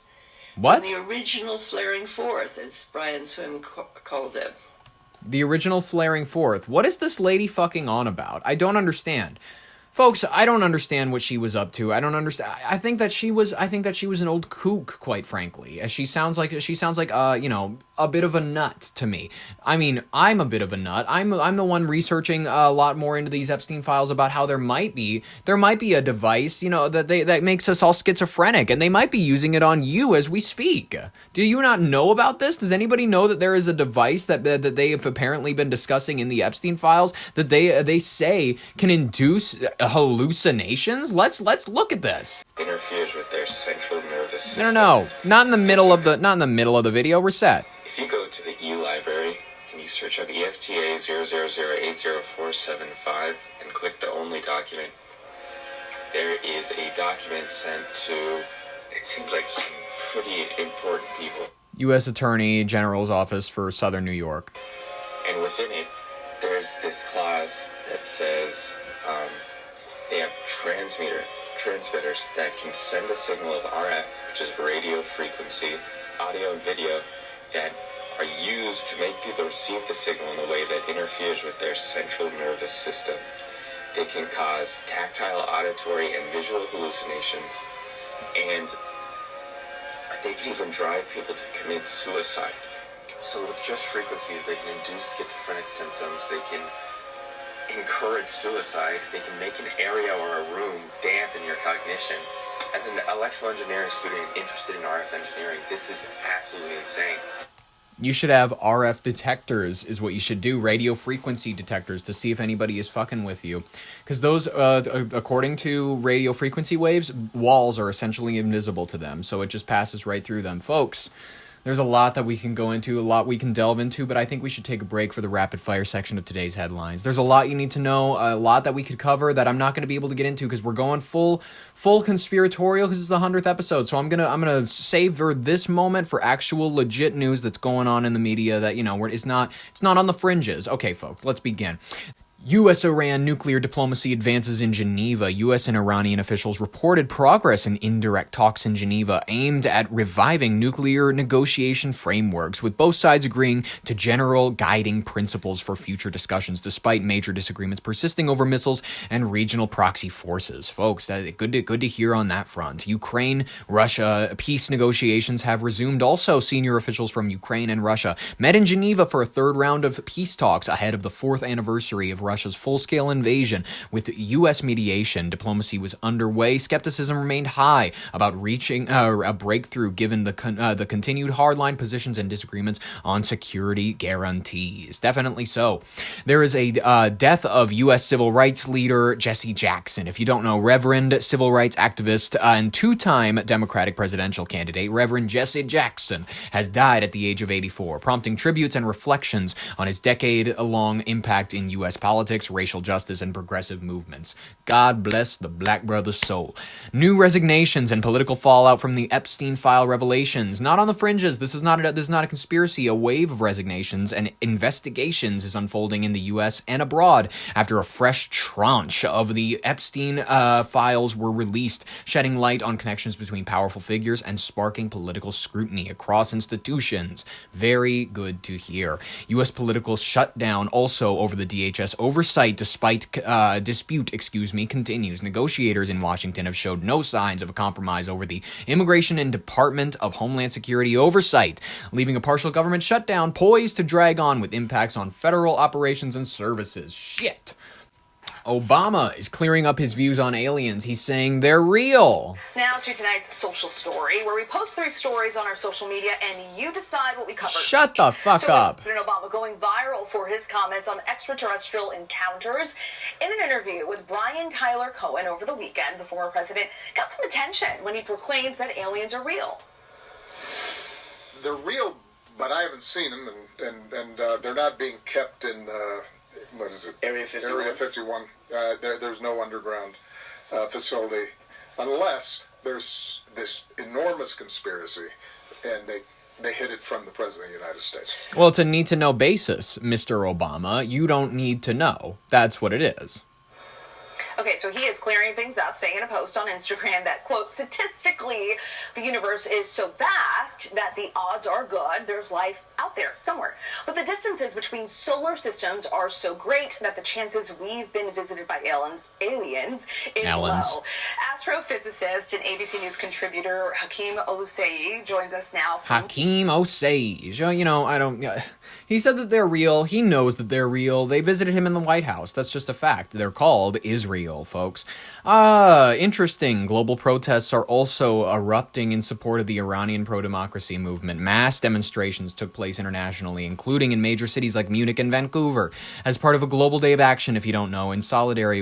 What? From the original flaring forth, as Brian Swim called it. The original flaring forth. What is this lady fucking on about? I don't understand. Folks, I don't understand what she was up to. I don't understand. I think that she was an old kook, quite frankly. She sounds like a bit of a nut to me. I mean, I'm a bit of a nut. I'm the one researching a lot more into these Epstein files about how there might be a device, that makes us all schizophrenic, and they might be using it on you as we speak. Do you not know about this? Does anybody know that there is a device that they have apparently been discussing in the Epstein files that they say can induce hallucinations? Let's look at this. Interferes with their central nervous system. No, not in the middle of the video. Reset. If you go to the e-library and you search up EFTA 000804775 and click the only document, there is a document sent to, it seems like, some pretty important people. U.S. Attorney General's Office for Southern New York. And within it, there's this clause that says they have transmitters that can send a signal of RF, which is radio frequency, audio and video, that are used to make people receive the signal in a way that interferes with their central nervous system. They can cause tactile, auditory, and visual hallucinations, and they can even drive people to commit suicide. So with just frequencies, they can induce schizophrenic symptoms, they can encourage suicide, they can make an area or a room dampen your cognition. As an electrical engineering student interested in RF engineering, this is absolutely insane. You should have RF detectors is what you should do, radio frequency detectors, to see if anybody is fucking with you. Because those, according to radio frequency waves, walls are essentially invisible to them, so it just passes right through them. Folks, there's a lot that we can go into, a lot we can delve into, but I think we should take a break for the rapid fire section of today's headlines. There's a lot you need to know, a lot that we could cover that I'm not going to be able to get into because we're going full conspiratorial because it's the 100th episode. So I'm gonna savor this moment for actual legit news that's going on in the media that, it's not on the fringes. Okay, folks, let's begin. U.S.-Iran nuclear diplomacy advances in Geneva. U.S. and Iranian officials reported progress in indirect talks in Geneva aimed at reviving nuclear negotiation frameworks, with both sides agreeing to general guiding principles for future discussions, despite major disagreements persisting over missiles and regional proxy forces. Folks, good to hear on that front. Ukraine-Russia peace negotiations have resumed. Also, senior officials from Ukraine and Russia met in Geneva for a third round of peace talks ahead of the 4th anniversary of Russia's full-scale invasion. With U.S. mediation, diplomacy was underway. Skepticism remained high about reaching a breakthrough given the continued hardline positions and disagreements on security guarantees. Definitely so. There is a death of U.S. civil rights leader Jesse Jackson. If you don't know, Reverend civil rights activist and two-time Democratic presidential candidate Reverend Jesse Jackson has died at the age of 84, prompting tributes and reflections on his decade-long impact in U.S. politics, racial justice, and progressive movements. God bless the black brother's soul. New resignations and political fallout from the Epstein file revelations. Not on the fringes. This is not a conspiracy. A wave of resignations and investigations is unfolding in the U.S. and abroad after a fresh tranche of the Epstein files were released, shedding light on connections between powerful figures and sparking political scrutiny across institutions. Very good to hear. U.S. political shutdown also over the DHS oversight dispute continues. Negotiators in Washington have showed no signs of a compromise over the Immigration and Department of Homeland Security oversight, leaving a partial government shutdown poised to drag on with impacts on federal operations and services. Shit. Obama is clearing up his views on aliens. He's saying they're real. Now to tonight's social story, where we post 3 stories on our social media and you decide what we cover. Shut the fuck up. President Obama going viral for his comments on extraterrestrial encounters. In an interview with Brian Tyler Cohen over the weekend, the former president got some attention when he proclaimed that aliens are real. They're real, but I haven't seen them, and they're not being kept in... what is it? Area 51. Area 51. There's no underground facility unless there's this enormous conspiracy and they hid it from the President of the United States. Well, it's a need-to-know basis, Mr. Obama. You don't need to know. That's what it is. Okay, so he is clearing things up, saying in a post on Instagram that, quote, statistically, the universe is so vast that the odds are good there's life out there somewhere. But the distances between solar systems are so great that the chances we've been visited by aliens is low. Astrophysicist and ABC News contributor Hakeem Osei joins us now. Hakeem Osei. You know, I don't... He said that they're real. He knows that they're real. They visited him in the White House. That's just a fact. They're called Israel, folks. Interesting. Global protests are also erupting in support of the Iranian pro-democracy movement. Mass demonstrations took place internationally, including in major cities like Munich and Vancouver, as part of a global day of action, if you don't know, in solidarity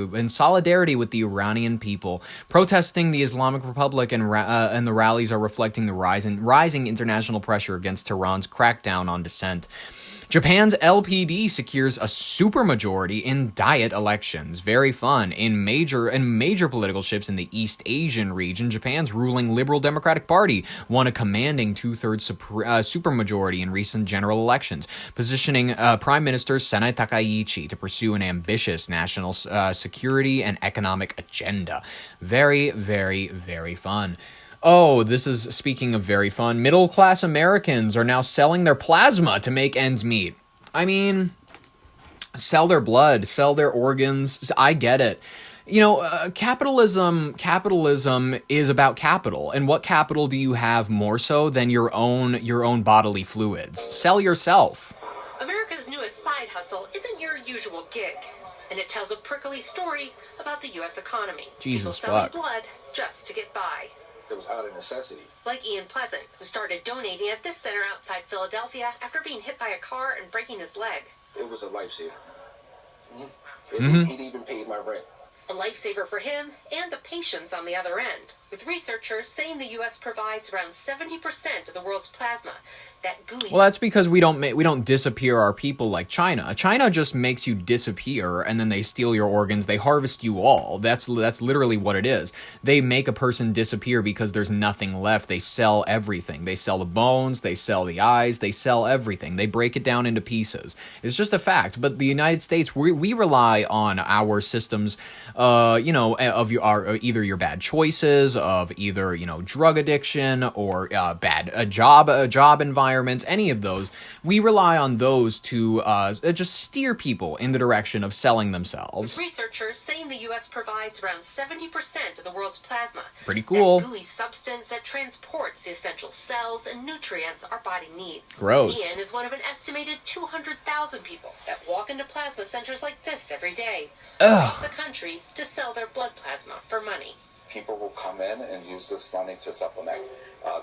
with the Iranian people. Protesting the Islamic Republic and the rallies are reflecting the rising international pressure against Tehran's crackdown on dissent. Japan's LPD secures a supermajority in diet elections. Very fun. In major political shifts in the East Asian region, Japan's ruling Liberal Democratic Party won a commanding 2/3 supermajority in recent general elections, positioning Prime Minister Sanae Takaichi to pursue an ambitious national security and economic agenda. Very, very, very fun. Oh, this is, speaking of very fun, middle-class Americans are now selling their plasma to make ends meet. I mean, sell their blood, sell their organs. I get it. You know, capitalism is about capital. And what capital do you have more so than your own bodily fluids? Sell yourself. America's newest side hustle isn't your usual gig. And it tells a prickly story about the U.S. economy. Jesus People selling fuck. blood just to get by. It was out of necessity. Like Ian Pleasant, who started donating at this center outside Philadelphia after being hit by a car and breaking his leg. It was a lifesaver. It even paid my rent. A lifesaver for him and the patients on the other end, with researchers saying the U.S. provides around 70% of the world's plasma. That gooey... Well, that's because we don't disappear our people like China. China just makes you disappear, and then they steal your organs. They harvest you all. That's literally what it is. They make a person disappear because there's nothing left. They sell everything. They sell the bones. They sell the eyes. They sell everything. They break it down into pieces. It's just a fact. But the United States, we rely on our systems, of either your bad choices, of either drug addiction or bad job environment. Any of those, we rely on those to just steer people in the direction of selling themselves. Researchers saying the U.S. provides around 70% of the world's plasma. Pretty cool. That gooey substance that transports the essential cells and nutrients our body needs. Gross. Ian is one of an estimated 200,000 people that walk into plasma centers like this every day across the country to sell their blood plasma for money. People will come in and use this money to supplement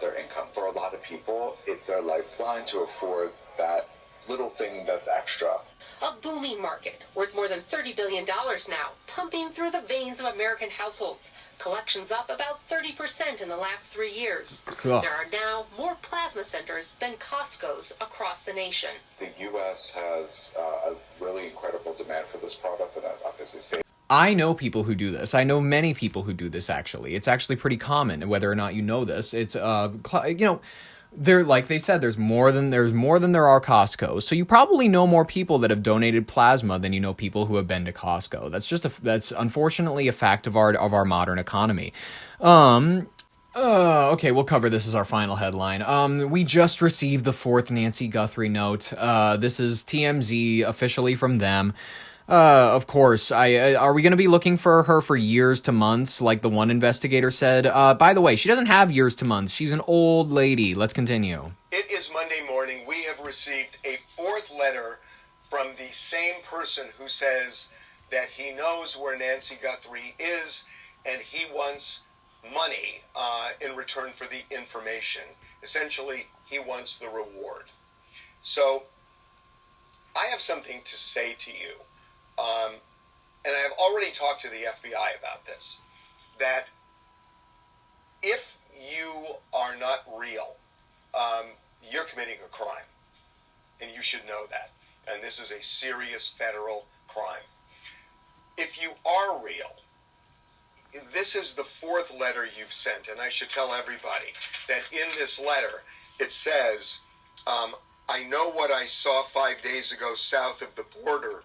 their income. For a lot of people, it's their lifeline to afford that little thing that's extra. A booming market worth more than $30 billion now, pumping through the veins of American households. Collections up about 30% in the last 3 years. Ugh. There are now more plasma centers than Costco's across the nation. The U.S. has a really incredible demand for this product, and obviously I know people who do this. I know many people who do this, actually. It's actually pretty common, whether or not you know this. It's, there, like they said, there's more than there are Costco's. So you probably know more people that have donated plasma than you know people who have been to Costco. That's unfortunately a fact of our modern economy. Okay, we'll cover this as our final headline. We just received the 4th Nancy Guthrie note. This is TMZ, officially from them. Of course. Are we going to be looking for her for years to months, like the one investigator said? By the way, she doesn't have years to months. She's an old lady. Let's continue. It is Monday morning. We have received a 4th letter from the same person who says that he knows where Nancy Guthrie is, and he wants money in return for the information. Essentially, he wants the reward. So, I have something to say to you, and I have already talked to the FBI about this, that if you are not real, you're committing a crime, and you should know that. And this is a serious federal crime. If you are real, this is the fourth letter you've sent, and I should tell everybody that in this letter it says, I know what I saw 5 days ago south of the border,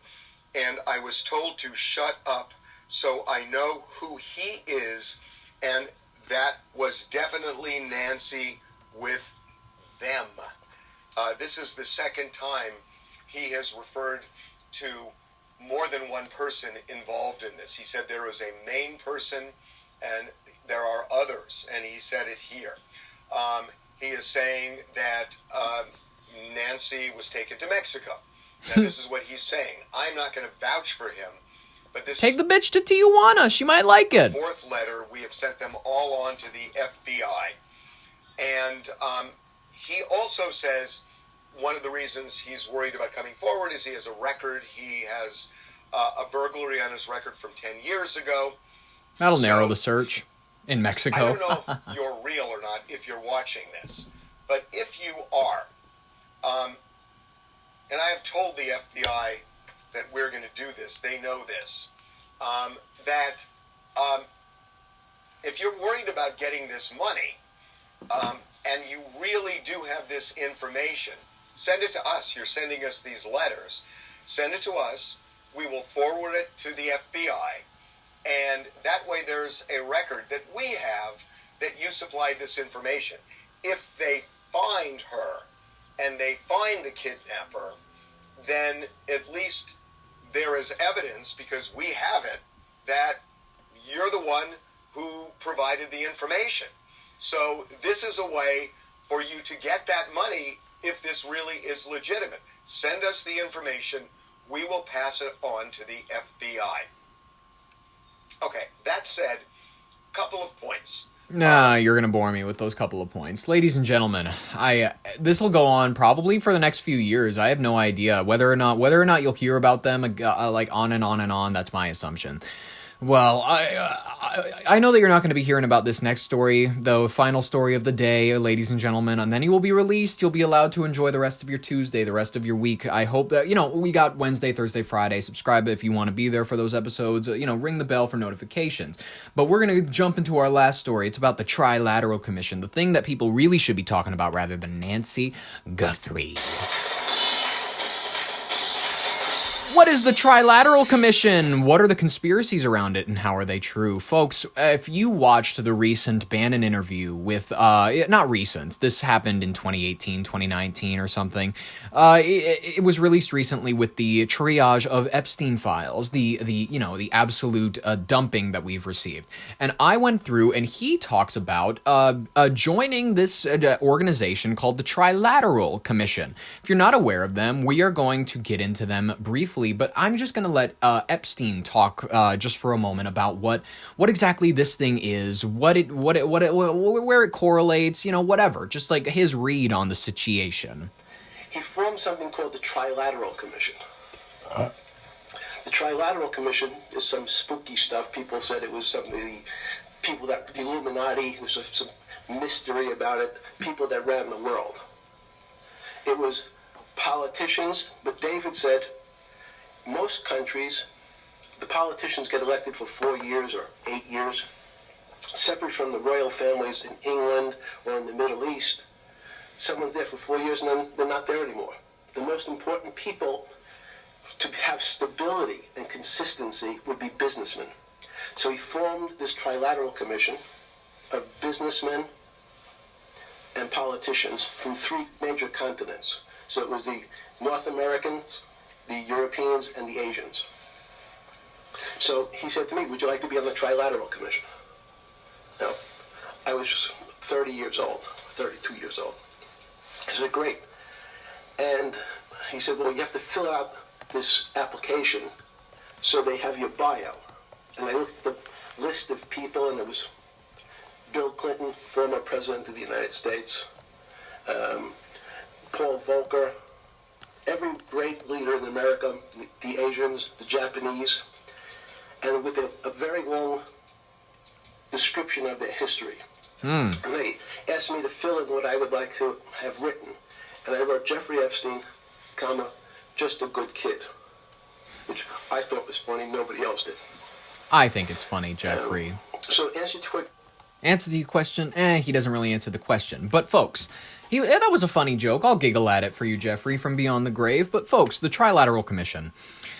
and I was told to shut up, so I know who he is, and that was definitely Nancy with them. This is the second time he has referred to more than one person involved in this. He said there was a main person and there are others, and he said it here. He is saying that Nancy was taken to Mexico. Now, this is what he's saying. I'm not going to vouch for him, but this Take the bitch to Tijuana. She might like it. Fourth letter, we have sent them all on to the FBI. And he also says one of the reasons he's worried about coming forward is he has a record. He has a burglary on his record from 10 years ago. That'll narrow the search in Mexico. I don't know if you're real or not if you're watching this. But if you are, and I have told the FBI that we're going to do this, they know this, that if you're worried about getting this money, and you really do have this information, send it to us. You're sending us these letters. Send it to us. We will forward it to the FBI. And that way there's a record that we have that you supplied this information. If they find her and they find the kidnapper, then at least there is evidence, because we have it, that you're the one who provided the information. So this is a way for you to get that money if this really is legitimate. Send us the information. We will pass it on to the FBI. Okay, that said, couple of points. Nah, you're gonna bore me with those couple of points. Ladies and gentlemen, this will go on probably for the next few years. I have no idea whether or not you'll hear about them like on and on and on. That's my assumption. Well, I know that you're not going to be hearing about this next story, the final story of the day, ladies and gentlemen, and then you will be released. You'll be allowed to enjoy the rest of your Tuesday, the rest of your week. I hope that, we got Wednesday, Thursday, Friday. Subscribe if you want to be there for those episodes. Ring the bell for notifications. But we're going to jump into our last story. It's about the Trilateral Commission, the thing that people really should be talking about rather than Nancy Guthrie. What is the Trilateral Commission? What are the conspiracies around it, and how are they true? Folks, if you watched the recent Bannon interview with, not recent, this happened in 2018, 2019 or something. It was released recently with the triage of Epstein files, the absolute dumping that we've received. And I went through, and he talks about joining this organization called the Trilateral Commission. If you're not aware of them, we are going to get into them briefly, but I'm just going to let Epstein talk just for a moment about what exactly this thing is, where it correlates, whatever, just like his read on the situation. He formed something called the Trilateral Commission. The Trilateral Commission is some spooky stuff. People said it was the Illuminati, there's some mystery about it, people that ran the world. It was politicians, but David said, most countries, the politicians get elected for 4 years or 8 years, separate from the royal families in England or in the Middle East. Someone's there for 4 years and then they're not there anymore. The most important people to have stability and consistency would be businessmen. So he formed this Trilateral Commission of businessmen and politicians from 3 major continents. So it was the North Americans, the Europeans, and the Asians. So he said to me, would you like to be on the Trilateral Commission? Now, I was just 32 years old. I said, great. And he said, well, you have to fill out this application So they have your bio. And I looked at the list of people, and it was Bill Clinton, former president of the United States, Paul Volcker, every great leader in America, the Asians, the Japanese, and with a very long description of their history. And they asked me to fill in what I would like to have written. And I wrote Jeffrey Epstein, comma, just a good kid, which I thought was funny. Nobody else did. I think it's funny, Jeffrey. So answer to it. Answer to your question? He doesn't really answer the question. But folks, that was a funny joke. I'll giggle at it for you, Jeffrey, from beyond the grave. But folks, the Trilateral Commission,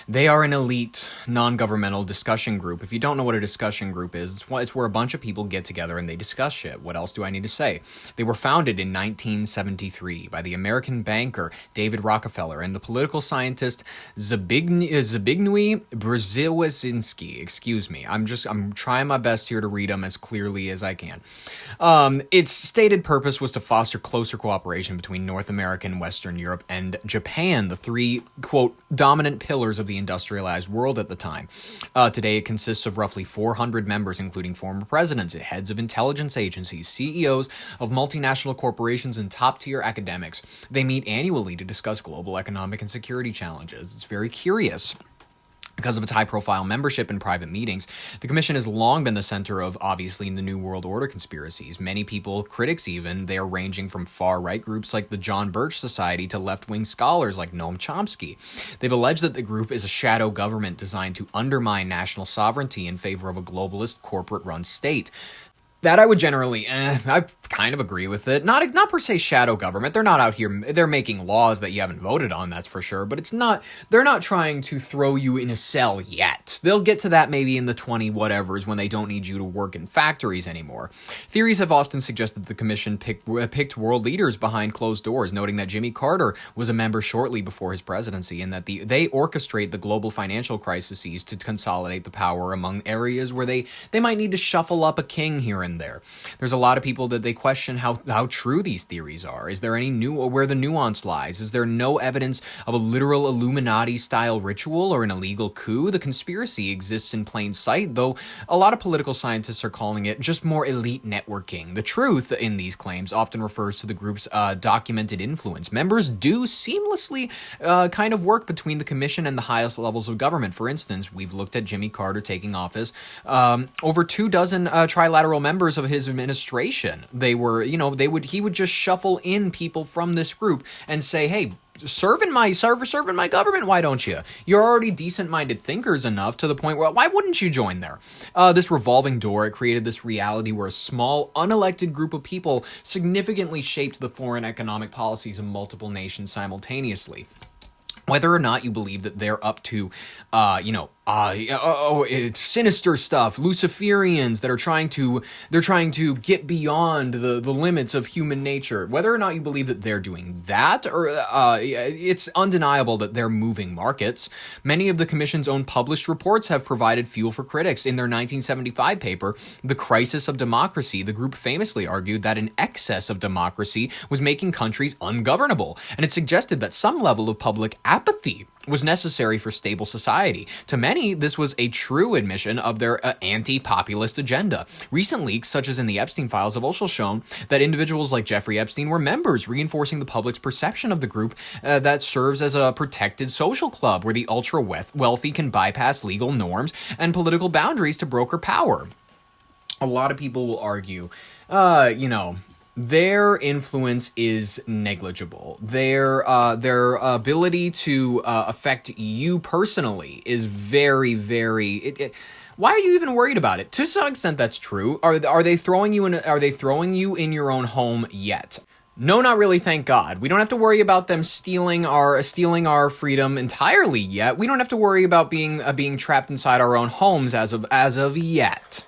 they are an elite, non-governmental discussion group. If you don't know what a discussion group is, it's where a bunch of people get together and they discuss shit. What else do I need to say? They were founded in 1973 by the American banker David Rockefeller and the political scientist Zbigniew Brzezinski. Excuse me. I'm trying my best here to read them as clearly as I can. Its stated purpose was to foster closer cooperation between North America and Western Europe and Japan, the three, quote, dominant pillars of the industrialized world at the time. Today, it consists of roughly 400 members, including former presidents, heads of intelligence agencies, CEOs of multinational corporations, and top-tier academics. They meet annually to discuss global economic and security challenges. It's very curious. Because of its high-profile membership and private meetings, the Commission has long been the center of, obviously, the New World Order conspiracies. Many people, critics even, they are ranging from far-right groups like the John Birch Society to left-wing scholars like Noam Chomsky. They've alleged that the group is a shadow government designed to undermine national sovereignty in favor of a globalist, corporate-run state. That I would generally, I kind of agree with it. Not per se shadow government. They're not out here, they're making laws that you haven't voted on, that's for sure. But they're not trying to throw you in a cell yet. They'll get to that maybe in the 20 whatevers when they don't need you to work in factories anymore. Theories have often suggested the Commission picked world leaders behind closed doors, noting that Jimmy Carter was a member shortly before his presidency, and that they orchestrate the global financial crises to consolidate the power among areas where they might need to shuffle up a king here and there. There's a lot of people that they question how true these theories are. Is there any where the nuance lies? Is there no evidence of a literal Illuminati-style ritual or an illegal coup? The conspiracy exists in plain sight, though a lot of political scientists are calling it just more elite networking. The truth in these claims often refers to the group's documented influence. Members do seamlessly kind of work between the Commission and the highest levels of government. For instance, we've looked at Jimmy Carter taking office. Over 24 trilateral members of his administration, he would just shuffle in people from this group and say, hey, serve in my government, why don't you? You're already decent-minded thinkers enough to the point where, why wouldn't you join there? This revolving door, it created this reality where a small, unelected group of people significantly shaped the foreign economic policies of multiple nations simultaneously. Whether or not you believe that they're up to, sinister stuff, Luciferians that are trying to get beyond the limits of human nature. Whether or not you believe that they're doing that, or it's undeniable that they're moving markets. Many of the Commission's own published reports have provided fuel for critics. In their 1975 paper, The Crisis of Democracy, the group famously argued that an excess of democracy was making countries ungovernable, and it suggested that some level of public apathy was necessary for stable society. To many, this was a true admission of their anti-populist agenda. Recent leaks, such as in the Epstein files, have also shown that individuals like Jeffrey Epstein were members, reinforcing the public's perception of the group that serves as a protected social club where the ultra-wealthy can bypass legal norms and political boundaries to broker power. A lot of people will argue, their influence is negligible. Their ability to affect you personally is very, very. Why are you even worried about it? To some extent, that's true. Are they throwing you in? Are they throwing you in your own home yet? No, not really, thank God. We don't have to worry about them stealing our freedom entirely yet. We don't have to worry about being trapped inside our own homes as of yet.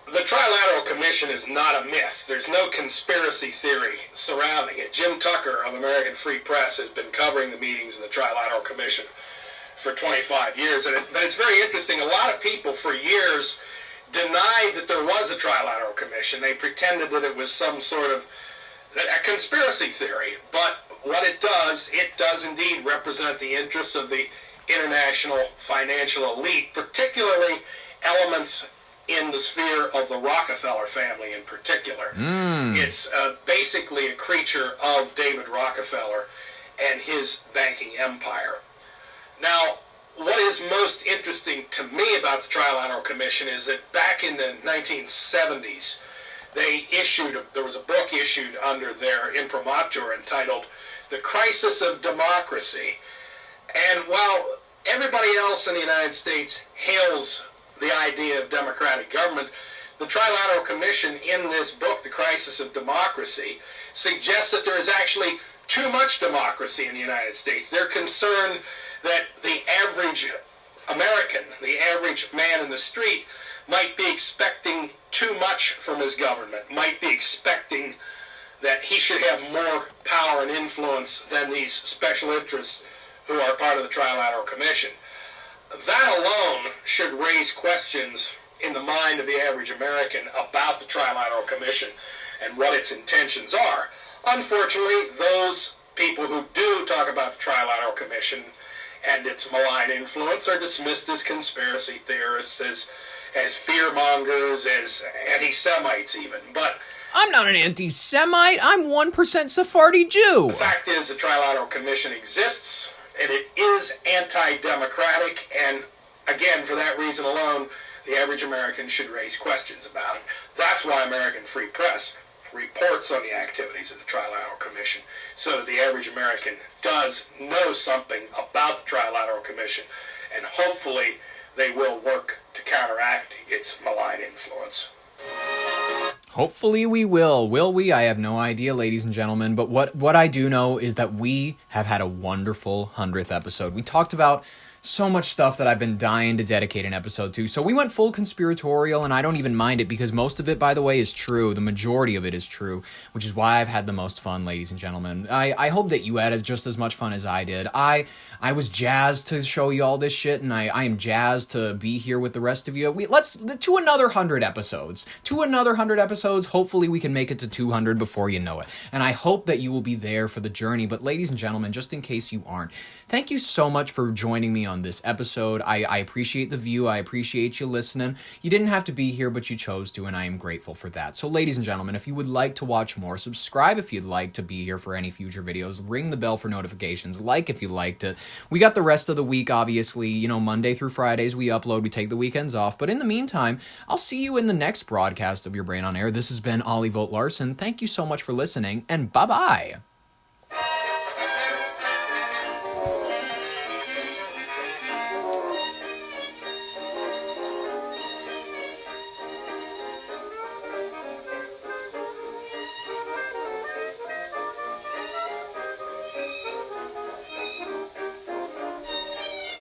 The Trilateral Commission is not a myth. There's no conspiracy theory surrounding it. Jim Tucker of American Free Press has been covering the meetings of the Trilateral Commission for 25 years. But it's very interesting. A lot of people for years denied that there was a Trilateral Commission. They pretended that it was some sort of a conspiracy theory. But what it does indeed represent the interests of the international financial elite, particularly elements in the sphere of the Rockefeller family in particular. It's basically a creature of David Rockefeller and his banking empire. Now, what is most interesting to me about the Trilateral Commission is that back in the 1970s, there was a book issued under their imprimatur entitled The Crisis of Democracy. And while everybody else in the United States hails the idea of democratic government, the Trilateral Commission in this book, The Crisis of Democracy, suggests that there is actually too much democracy in the United States. They're concerned that the average American, the average man in the street, might be expecting too much from his government, might be expecting that he should have more power and influence than these special interests who are part of the Trilateral Commission. That alone should raise questions in the mind of the average American about the Trilateral Commission and what its intentions are. Unfortunately, those people who do talk about the Trilateral Commission and its malign influence are dismissed as conspiracy theorists, as fear-mongers, as anti-Semites even. But I'm not an anti-Semite. I'm 1% Sephardi Jew. The fact is the Trilateral Commission exists, and it is anti-democratic, and again, for that reason alone, the average American should raise questions about it. That's why American Free Press reports on the activities of the Trilateral Commission, so that the average American does know something about the Trilateral Commission, and hopefully they will work to counteract its malign influence. Hopefully we will. Will we? I have no idea, ladies and gentlemen, but what I do know is that we have had a wonderful 100th episode. We talked about so much stuff that I've been dying to dedicate an episode to. So we went full conspiratorial, and I don't even mind it because most of it, by the way, is true. The majority of it is true, which is why I've had the most fun, ladies and gentlemen. I hope that you had just as much fun as I did. I was jazzed to show you all this shit, and I am jazzed to be here with the rest of you. Let's to another 100 episodes. To another 100 episodes. Hopefully we can make it to 200 before you know it. And I hope that you will be there for the journey. But ladies and gentlemen, just in case you aren't, thank you so much for joining me on this episode. I appreciate the view. I appreciate you listening. You didn't have to be here, but you chose to, and I am grateful for that. So ladies and gentlemen, if you would like to watch more, subscribe if you'd like to be here for any future videos, ring the bell for notifications, like if you liked it. We got the rest of the week, obviously, Monday through Fridays we upload, we take the weekends off, but in the meantime, I'll see you in the next broadcast of Your Brain on Air. This has been Ollie Vogt Larson. Thank you so much for listening, and bye-bye.